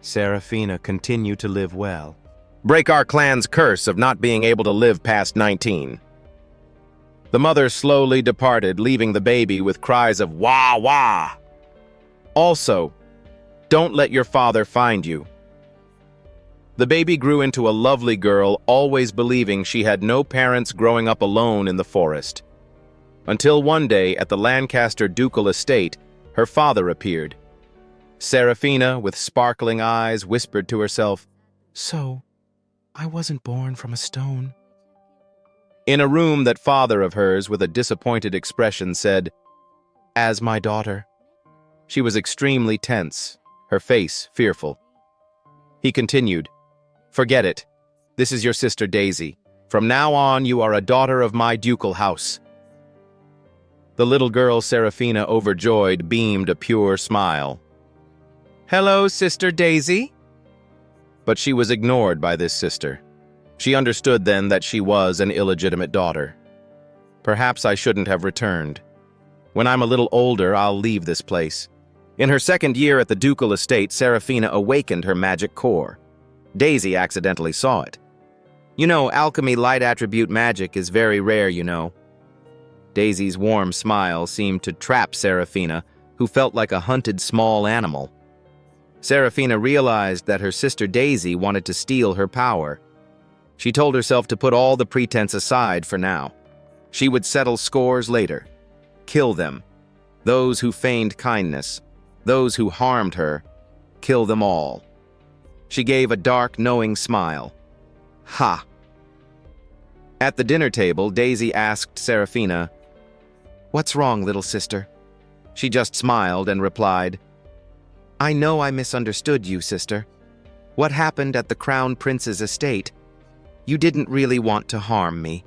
"Seraphina, continue to live well. Break our clan's curse of not being able to live past 19. The mother slowly departed, leaving the baby with cries of "Wah, wah!" Also, don't let your father find you. The baby grew into a lovely girl, always believing she had no parents, growing up alone in the forest. Until one day, at the Lancaster ducal estate, her father appeared. Seraphina, with sparkling eyes, whispered to herself, "So, I wasn't born from a stone." In a room, that father of hers, with a disappointed expression, said, "As my daughter." She was extremely tense, her face fearful. He continued, "Forget it. This is your sister Daisy. From now on, you are a daughter of my ducal house." The little girl, Seraphina, overjoyed, beamed a pure smile. "Hello, Sister Daisy." But she was ignored by this sister. She understood then that she was an illegitimate daughter. "Perhaps I shouldn't have returned. When I'm a little older, I'll leave this place." In her second year at the ducal estate, Seraphina awakened her magic core. Daisy accidentally saw it. "You know, alchemy light attribute magic is very rare, you know." Daisy's warm smile seemed to trap Seraphina, who felt like a hunted small animal. Seraphina realized that her sister Daisy wanted to steal her power. She told herself to put all the pretense aside for now. She would settle scores later. Kill them. Those who feigned kindness. Those who harmed her. Kill them all. She gave a dark, knowing smile. Ha! At the dinner table, Daisy asked Seraphina, "What's wrong, little sister?" She just smiled and replied, "I know I misunderstood you, sister. What happened at the Crown Prince's estate? You didn't really want to harm me.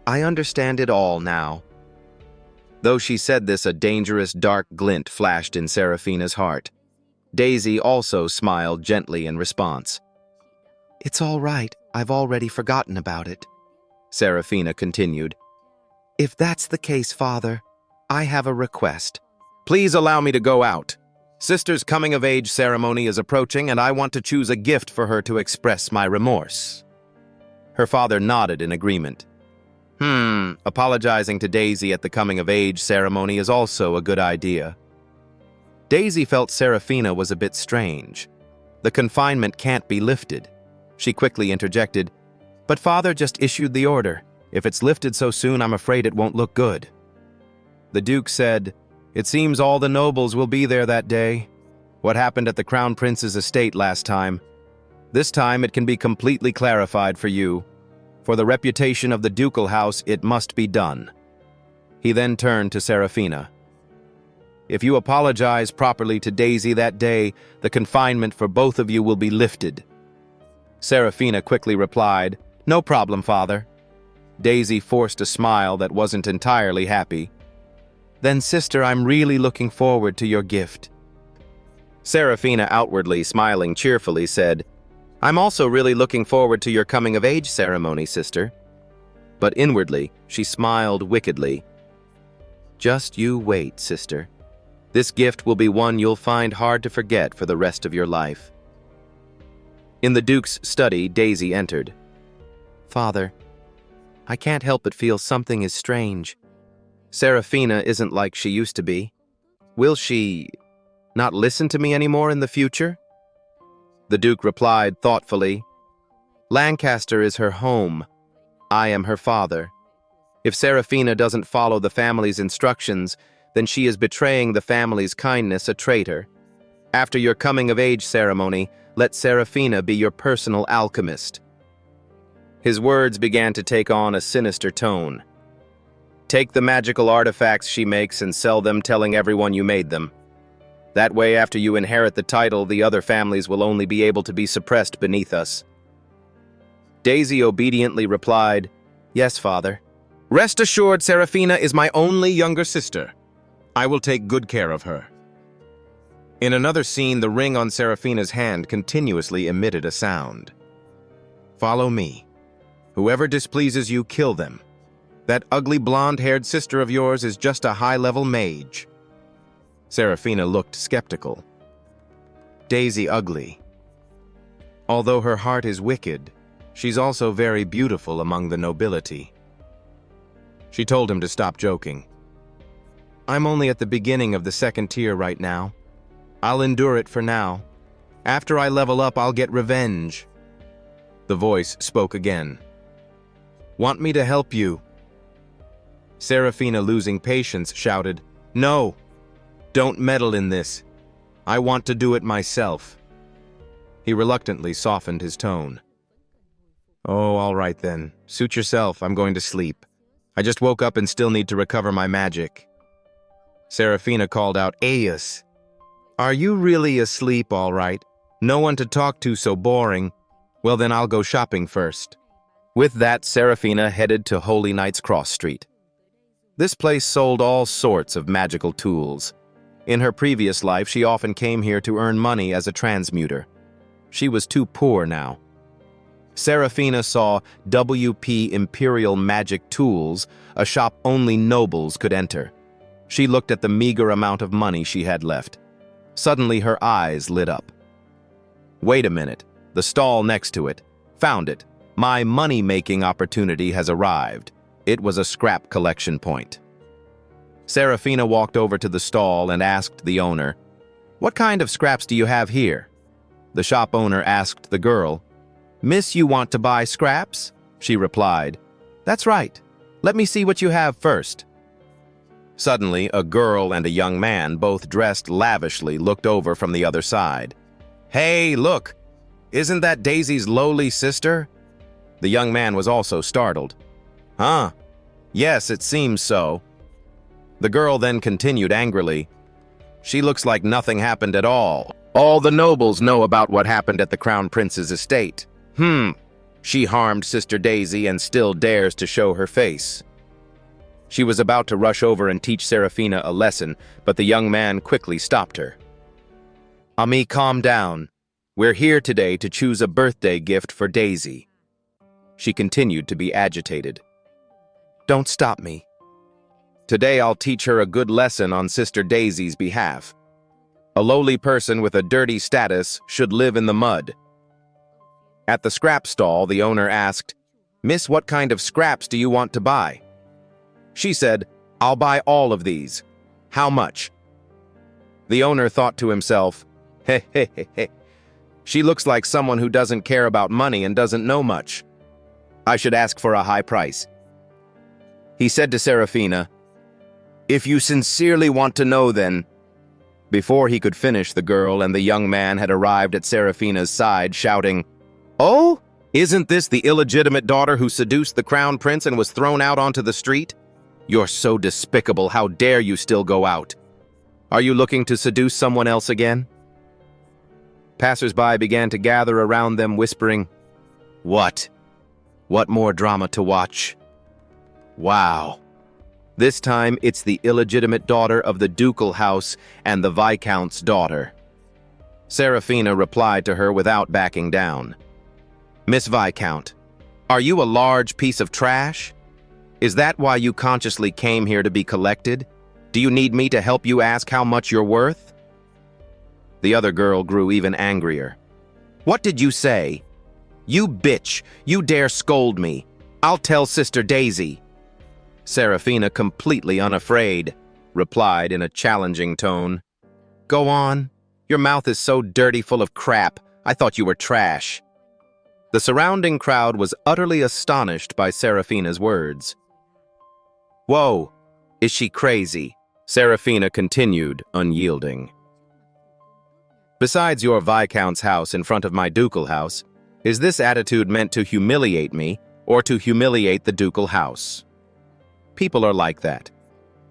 I understand it all now." Though she said this, a dangerous, dark glint flashed in Seraphina's heart. Daisy also smiled gently in response. "It's all right. I've already forgotten about it," Seraphina continued. "If that's the case, Father, I have a request. Please allow me to go out. Sister's coming-of-age ceremony is approaching, and I want to choose a gift for her to express my remorse." Her father nodded in agreement. Apologizing to Daisy at the coming-of-age ceremony is also a good idea. Daisy felt Seraphina was a bit strange. The confinement can't be lifted. She quickly interjected, "But Father just issued the order. If it's lifted so soon, I'm afraid it won't look good." The Duke said, "It seems all the nobles will be there that day. What happened at the Crown Prince's estate last time? This time it can be completely clarified for you. For the reputation of the ducal house, it must be done." He then turned to Seraphina. "If you apologize properly to Daisy that day, the confinement for both of you will be lifted." Serafina quickly replied, "No problem, father." Daisy forced a smile that wasn't entirely happy. "Then, sister, I'm really looking forward to your gift." Serafina, outwardly smiling cheerfully, said, "I'm also really looking forward to your coming-of-age ceremony, sister." But inwardly, she smiled wickedly. "Just you wait, sister. This gift will be one you'll find hard to forget for the rest of your life." In the Duke's study, Daisy entered. "Father, I can't help but feel something is strange. Serafina isn't like she used to be. Will she not listen to me anymore in the future?" The Duke replied thoughtfully, "Lancaster is her home. I am her father. If Serafina doesn't follow the family's instructions, then she is betraying the family's kindness, a traitor. After your coming-of-age ceremony, let Serafina be your personal alchemist." His words began to take on a sinister tone. "Take the magical artifacts she makes and sell them, telling everyone you made them. That way, after you inherit the title, the other families will only be able to be suppressed beneath us." Daisy obediently replied, "Yes, father." "Rest assured, Serafina is my only younger sister. I will take good care of her." In another scene, the ring on Serafina's hand continuously emitted a sound. "Follow me. Whoever displeases you, kill them. That ugly blonde-haired sister of yours is just a high-level mage." Serafina looked skeptical. "Daisy ugly. Although her heart is wicked, she's also very beautiful among the nobility." She told him to stop joking. "I'm only at the beginning of the second tier right now. I'll endure it for now. After I level up, I'll get revenge." The voice spoke again. "Want me to help you?" Serafina, losing patience, shouted, "No! Don't meddle in this. I want to do it myself." He reluctantly softened his tone. "Oh, all right then. Suit yourself, I'm going to sleep. I just woke up and still need to recover my magic." Serafina called out, "Aius, are you really asleep all right? No one to talk to, so boring. Well then, I'll go shopping first." With that, Serafina headed to Holy Knight's Cross Street. This place sold all sorts of magical tools. In her previous life, she often came here to earn money as a transmuter. She was too poor now. Serafina saw WP Imperial Magic Tools, a shop only nobles could enter. She looked at the meager amount of money she had left. Suddenly, her eyes lit up. "Wait a minute. The stall next to it. Found it. My money-making opportunity has arrived." It was a scrap collection point. Serafina walked over to the stall and asked the owner, "What kind of scraps do you have here?" The shop owner asked the girl, "Miss, you want to buy scraps?" She replied, "That's right. Let me see what you have first." Suddenly, a girl and a young man, both dressed lavishly, looked over from the other side. "Hey, look! Isn't that Daisy's lowly sister?" The young man was also startled. "Huh? Yes, it seems so." The girl then continued angrily, "She looks like nothing happened at all. All the nobles know about what happened at the Crown Prince's estate. She harmed Sister Daisy and still dares to show her face." She was about to rush over and teach Serafina a lesson, but the young man quickly stopped her. "Ami, calm down. We're here today to choose a birthday gift for Daisy." She continued to be agitated. "Don't stop me. Today I'll teach her a good lesson on Sister Daisy's behalf. A lowly person with a dirty status should live in the mud." At the scrap stall, the owner asked, "Miss, what kind of scraps do you want to buy?" She said, "I'll buy all of these. How much?" The owner thought to himself, "Heh. She looks like someone who doesn't care about money and doesn't know much. I should ask for a high price." He said to Serafina, "If you sincerely want to know, then—" Before he could finish, the girl and the young man had arrived at Serafina's side, shouting, "Oh, isn't this the illegitimate daughter who seduced the crown prince and was thrown out onto the street? You're so despicable, how dare you still go out? Are you looking to seduce someone else again?" Passers-by began to gather around them, whispering, What? What more drama to watch? Wow. This time, it's the illegitimate daughter of the ducal house and the Viscount's daughter. Serafina replied to her without backing down. Miss Viscount, are you a large piece of trash? Is that why you consciously came here to be collected? Do you need me to help you ask how much you're worth? The other girl grew even angrier. What did you say? You bitch, you dare scold me. I'll tell Sister Daisy. Serafina, completely unafraid, replied in a challenging tone. Go on. Your mouth is so dirty full of crap. I thought you were trash. The surrounding crowd was utterly astonished by Serafina's words. Whoa, is she crazy? Serafina continued, unyielding. Besides your Viscount's house in front of my ducal house, is this attitude meant to humiliate me or to humiliate the ducal house? People are like that.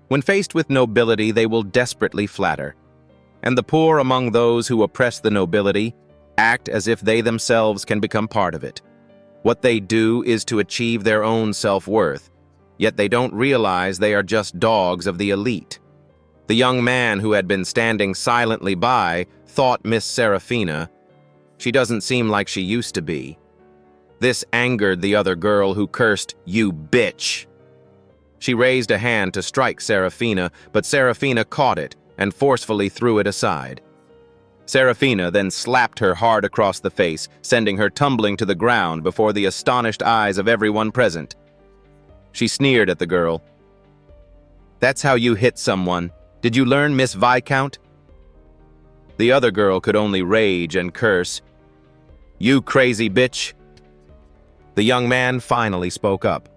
When faced with nobility, they will desperately flatter. And the poor among those who oppress the nobility act as if they themselves can become part of it. What they do is to achieve their own self-worth, yet they don't realize they are just dogs of the elite. The young man who had been standing silently by thought Miss Serafina. She doesn't seem like she used to be. This angered the other girl, who cursed, "You bitch!" She raised a hand to strike Serafina, but Serafina caught it and forcefully threw it aside. Serafina then slapped her hard across the face, sending her tumbling to the ground before the astonished eyes of everyone present. She sneered at the girl. That's how you hit someone. Did you learn, Miss Viscount? The other girl could only rage and curse. You crazy bitch. The young man finally spoke up.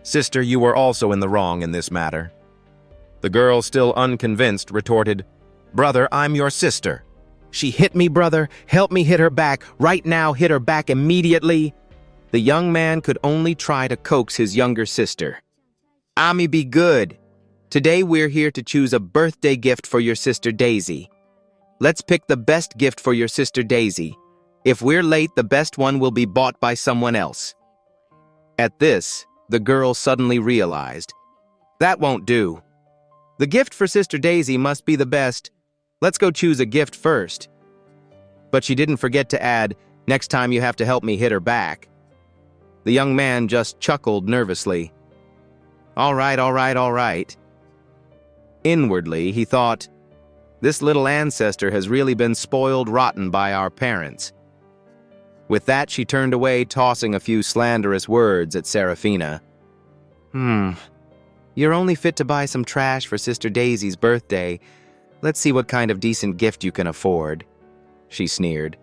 Sister, you were also in the wrong in this matter. The girl, still unconvinced, retorted, Brother, I'm your sister. She hit me, brother. Help me hit her back. Right now, hit her back immediately. The young man could only try to coax his younger sister. Ami, be good. Today we're here to choose a birthday gift for your sister Daisy. Let's pick the best gift for your sister Daisy. If we're late, the best one will be bought by someone else. At this, the girl suddenly realized. That won't do. The gift for Sister Daisy must be the best. Let's go choose a gift first. But she didn't forget to add, next time you have to help me hit her back. The young man just chuckled nervously. All right. Inwardly, he thought, this little ancestor has really been spoiled rotten by our parents. With that, she turned away, tossing a few slanderous words at Serafina. You're only fit to buy some trash for Sister Daisy's birthday. Let's see what kind of decent gift you can afford, she sneered.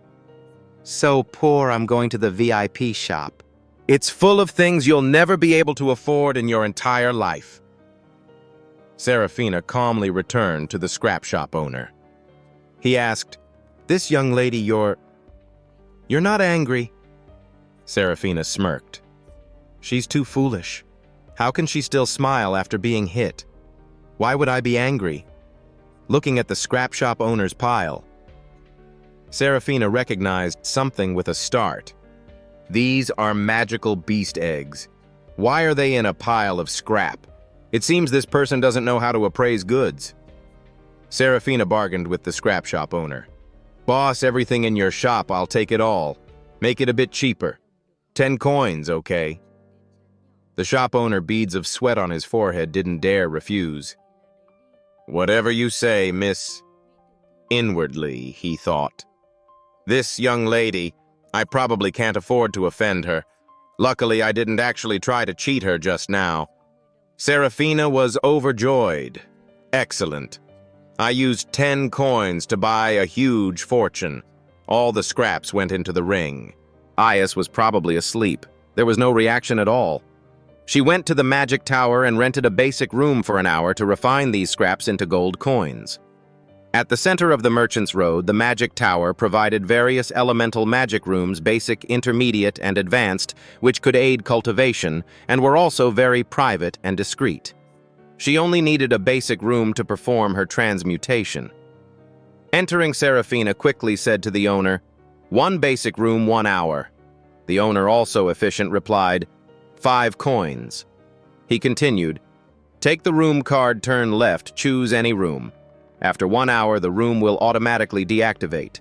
So poor, I'm going to the VIP shop. It's full of things you'll never be able to afford in your entire life. Serafina calmly returned to the scrap shop owner. He asked, This young lady, you're not angry? Serafina smirked. She's too foolish. How can she still smile after being hit? Why would I be angry? Looking at the scrap shop owner's pile, Serafina recognized something with a start. These are magical beast eggs. Why are they in a pile of scrap? It seems this person doesn't know how to appraise goods. Serafina bargained with the scrap shop owner. Boss, everything in your shop, I'll take it all. Make it a bit cheaper. 10 coins, okay? The shop owner, beads of sweat on his forehead, didn't dare refuse. Whatever you say, miss. Inwardly, he thought. This young lady, I probably can't afford to offend her. Luckily, I didn't actually try to cheat her just now. Serafina was overjoyed. Excellent. I used 10 coins to buy a huge fortune. All the scraps went into the ring. Ias was probably asleep. There was no reaction at all. She went to the magic tower and rented a basic room for an hour to refine these scraps into gold coins. At the center of the Merchant's Road, the magic tower provided various elemental magic rooms, basic, intermediate, and advanced, which could aid cultivation, and were also very private and discreet. She only needed a basic room to perform her transmutation. Entering, Serafina quickly said to the owner, 1 basic room, 1 hour. The owner, also efficient, replied, 5 coins. He continued, take the room card, turn left, choose any room. After 1 hour, the room will automatically deactivate.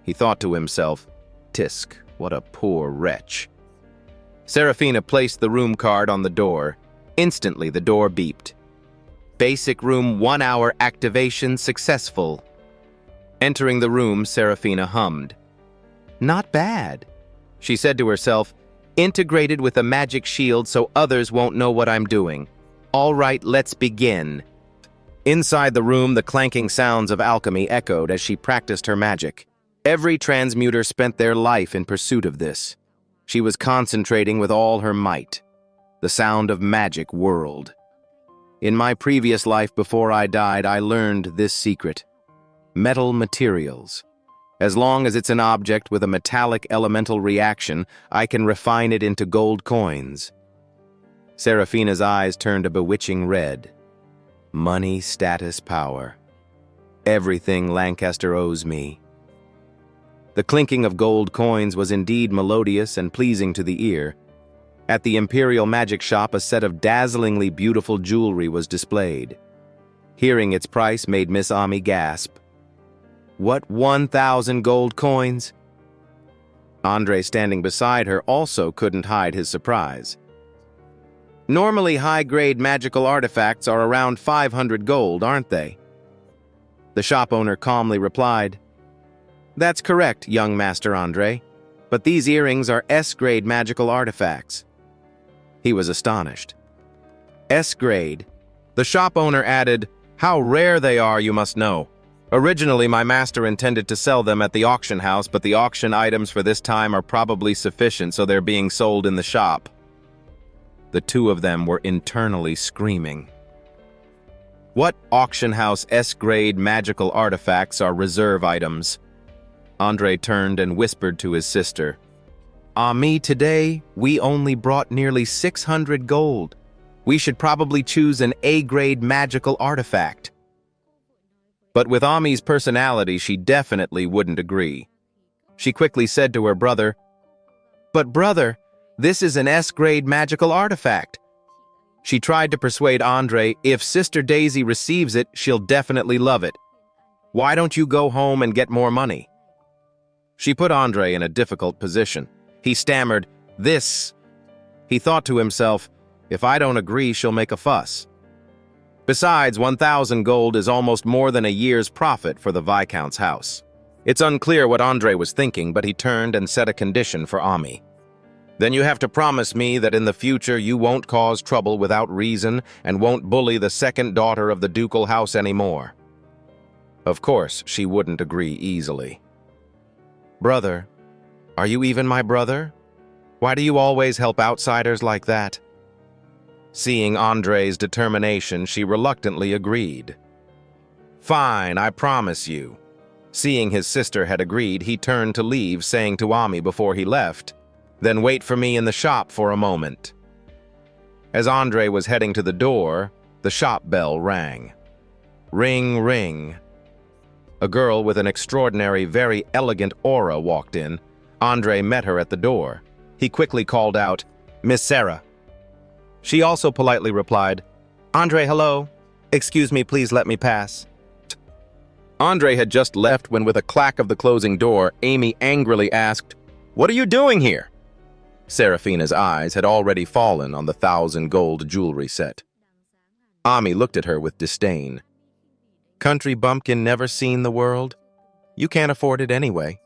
He thought to himself, Tisk, what a poor wretch. Serafina placed the room card on the door. Instantly, the door beeped. Basic room 1 hour activation successful. Entering the room, Serafina hummed. Not bad, she said to herself, integrated with a magic shield so others won't know what I'm doing. All right, let's begin. Inside the room, the clanking sounds of alchemy echoed as she practiced her magic. Every transmuter spent their life in pursuit of this. She was concentrating with all her might. The sound of magic whirled. In my previous life before I died, I learned this secret. Metal materials. As long as it's an object with a metallic elemental reaction, I can refine it into gold coins. Serafina's eyes turned a bewitching red. Money, status, power. Everything Lancaster owes me. The clinking of gold coins was indeed melodious and pleasing to the ear. At the Imperial Magic Shop, a set of dazzlingly beautiful jewelry was displayed. Hearing its price made Miss Ami gasp. What, 1,000 gold coins? Andre, standing beside her, also couldn't hide his surprise. Normally, high-grade magical artifacts are around 500 gold, aren't they? The shop owner calmly replied, That's correct, young Master Andre, but these earrings are S-grade magical artifacts. He was astonished. S-grade? The shop owner added, How rare they are, you must know. Originally, my master intended to sell them at the auction house, but the auction items for this time are probably sufficient, so they're being sold in the shop. The two of them were internally screaming. What auction house S-grade magical artifacts are reserve items? Andre turned and whispered to his sister. Ami, today, we only brought nearly 600 gold. We should probably choose an A-grade magical artifact. But with Ami's personality, she definitely wouldn't agree. She quickly said to her brother, But brother, this is an S-grade magical artifact. She tried to persuade Andre, if Sister Daisy receives it, she'll definitely love it. Why don't you go home and get more money? She put Andre in a difficult position. He stammered, This. He thought to himself, if I don't agree, she'll make a fuss. Besides, 1,000 gold is almost more than a year's profit for the Viscount's house. It's unclear what Andre was thinking, but he turned and set a condition for Ami. Then you have to promise me that in the future you won't cause trouble without reason and won't bully the second daughter of the ducal house anymore. Of course, she wouldn't agree easily. Brother, are you even my brother? Why do you always help outsiders like that? Seeing Andre's determination, she reluctantly agreed. Fine, I promise you. Seeing his sister had agreed, he turned to leave, saying to Ami before he left, Then wait for me in the shop for a moment. As Andre was heading to the door, the shop bell rang. Ring, ring. A girl with an extraordinary, very elegant aura walked in. Andre met her at the door. He quickly called out, Miss Sarah. She also politely replied, Andre, hello. Excuse me, please let me pass. Andre had just left when, with a clack of the closing door, Amy angrily asked, What are you doing here? Serafina's eyes had already fallen on the 1,000 gold jewelry set. Ami looked at her with disdain. Country bumpkin never seen the world? You can't afford it anyway.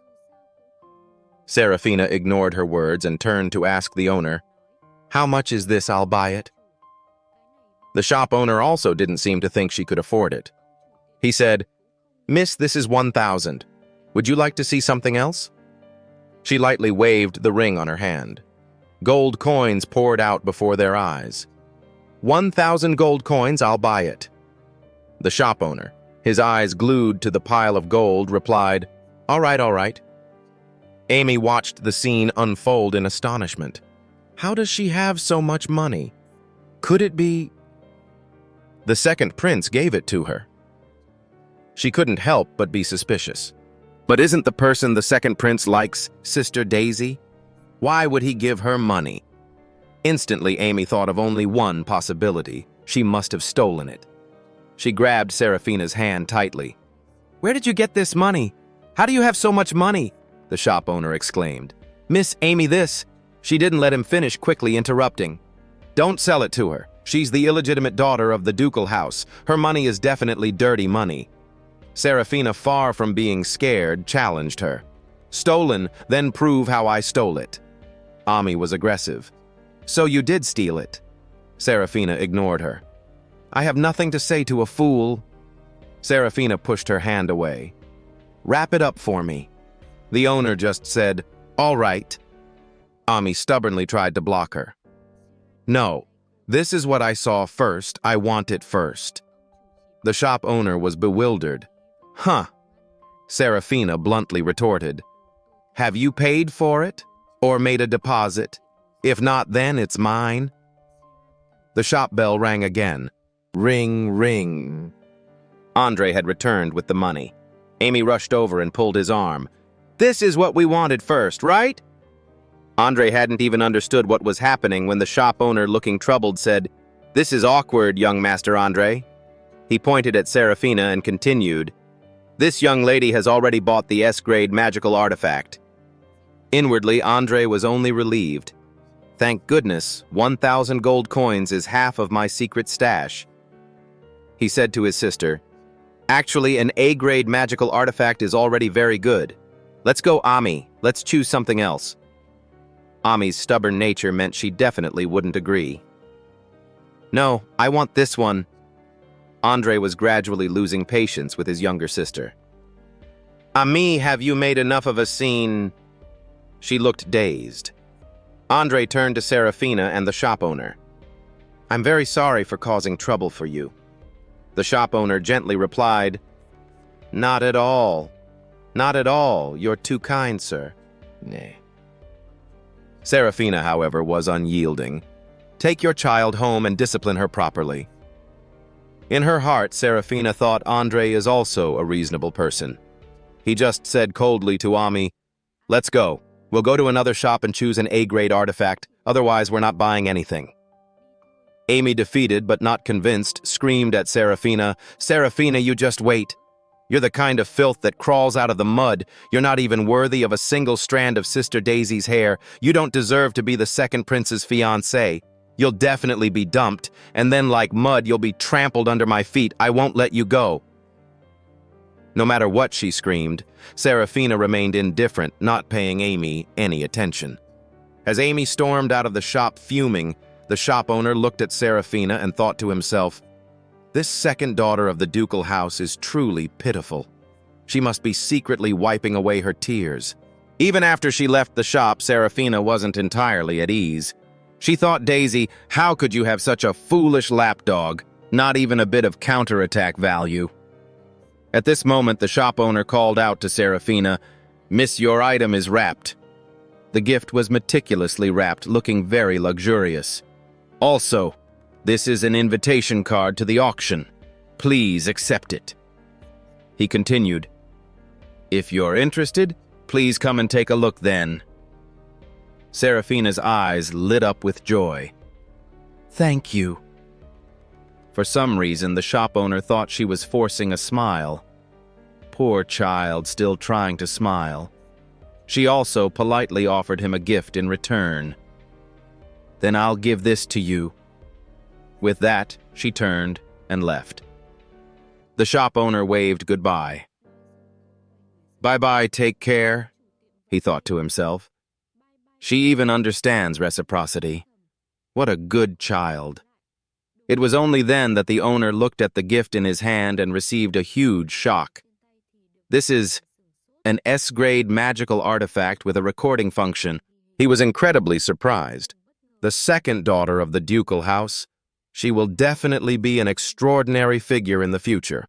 Serafina ignored her words and turned to ask the owner, How much is this? I'll buy it. The shop owner also didn't seem to think she could afford it. He said, Miss, this is 1,000. Would you like to see something else? She lightly waved the ring on her hand. Gold coins poured out before their eyes. 1,000 gold coins, I'll buy it. The shop owner, his eyes glued to the pile of gold, replied, All right, all right. Amy watched the scene unfold in astonishment. How does she have so much money? Could it be? The second prince gave it to her. She couldn't help but be suspicious. But isn't the person the second prince likes Sister Daisy? Why would he give her money? Instantly, Amy thought of only one possibility. She must have stolen it. She grabbed Serafina's hand tightly. "Where did you get this money? How do you have so much money?" the shop owner exclaimed. "Miss Amy, this." She didn't let him finish, quickly interrupting. "Don't sell it to her. She's the illegitimate daughter of the ducal house. Her money is definitely dirty money." Serafina, far from being scared, challenged her. "Stolen, then prove how I stole it." Amy was aggressive. "So you did steal it?" Serafina ignored her. "I have nothing to say to a fool." Serafina pushed her hand away. "Wrap it up for me." The owner just said, "All right." Amy stubbornly tried to block her. "No, this is what I saw first. I want it first." The shop owner was bewildered. "Huh," Serafina bluntly retorted. "Have you paid for it? Or made a deposit? If not, then it's mine." The shop bell rang again. Ring, ring. Andre had returned with the money. Amy rushed over and pulled his arm. "This is what we wanted first, right?" Andre hadn't even understood what was happening when the shop owner, looking troubled, said, "This is awkward, young Master Andre." He pointed at Serafina and continued, "This young lady has already bought the S-grade magical artifact." Inwardly, Andre was only relieved. "Thank goodness, 1,000 gold coins is half of my secret stash." He said to his sister, "Actually, an A-grade magical artifact is already very good. Let's go, Ami. Let's choose something else." Ami's stubborn nature meant she definitely wouldn't agree. "No, I want this one." Andre was gradually losing patience with his younger sister. "Ami, have you made enough of a scene?" She looked dazed. Andre turned to Serafina and the shop owner. "I'm very sorry for causing trouble for you." The shop owner gently replied, "Not at all. Not at all. You're too kind, sir." Nay. Serafina, however, was unyielding. "Take your child home and discipline her properly." In her heart, Serafina thought Andre is also a reasonable person. He just said coldly to Ami, "Let's go. We'll go to another shop and choose an A-grade artifact, otherwise we're not buying anything." Amy, defeated but not convinced, screamed at Serafina, "Serafina, you just wait. You're the kind of filth that crawls out of the mud. You're not even worthy of a single strand of Sister Daisy's hair. You don't deserve to be the second prince's fiancé. You'll definitely be dumped, and then like mud you'll be trampled under my feet. I won't let you go." No matter what she screamed, Serafina remained indifferent, not paying Amy any attention. As Amy stormed out of the shop fuming, the shop owner looked at Serafina and thought to himself, "This second daughter of the ducal house is truly pitiful. She must be secretly wiping away her tears." Even after she left the shop, Serafina wasn't entirely at ease. She thought Daisy, how could you have such a foolish lapdog? Not even a bit of counterattack value. At this moment, the shop owner called out to Serafina, "Miss, your item is wrapped." The gift was meticulously wrapped, looking very luxurious. "Also, this is an invitation card to the auction. Please accept it." He continued, "If you're interested, please come and take a look then." Serafina's eyes lit up with joy. "Thank you." For some reason, the shop owner thought she was forcing a smile. Poor child, still trying to smile. She also politely offered him a gift in return. "Then I'll give this to you." With that, she turned and left. The shop owner waved goodbye. "Bye-bye, take care," he thought to himself. She even understands reciprocity. What a good child. It was only then that the owner looked at the gift in his hand and received a huge shock. This is an S-grade magical artifact with a recording function. He was incredibly surprised. The second daughter of the ducal house, she will definitely be an extraordinary figure in the future.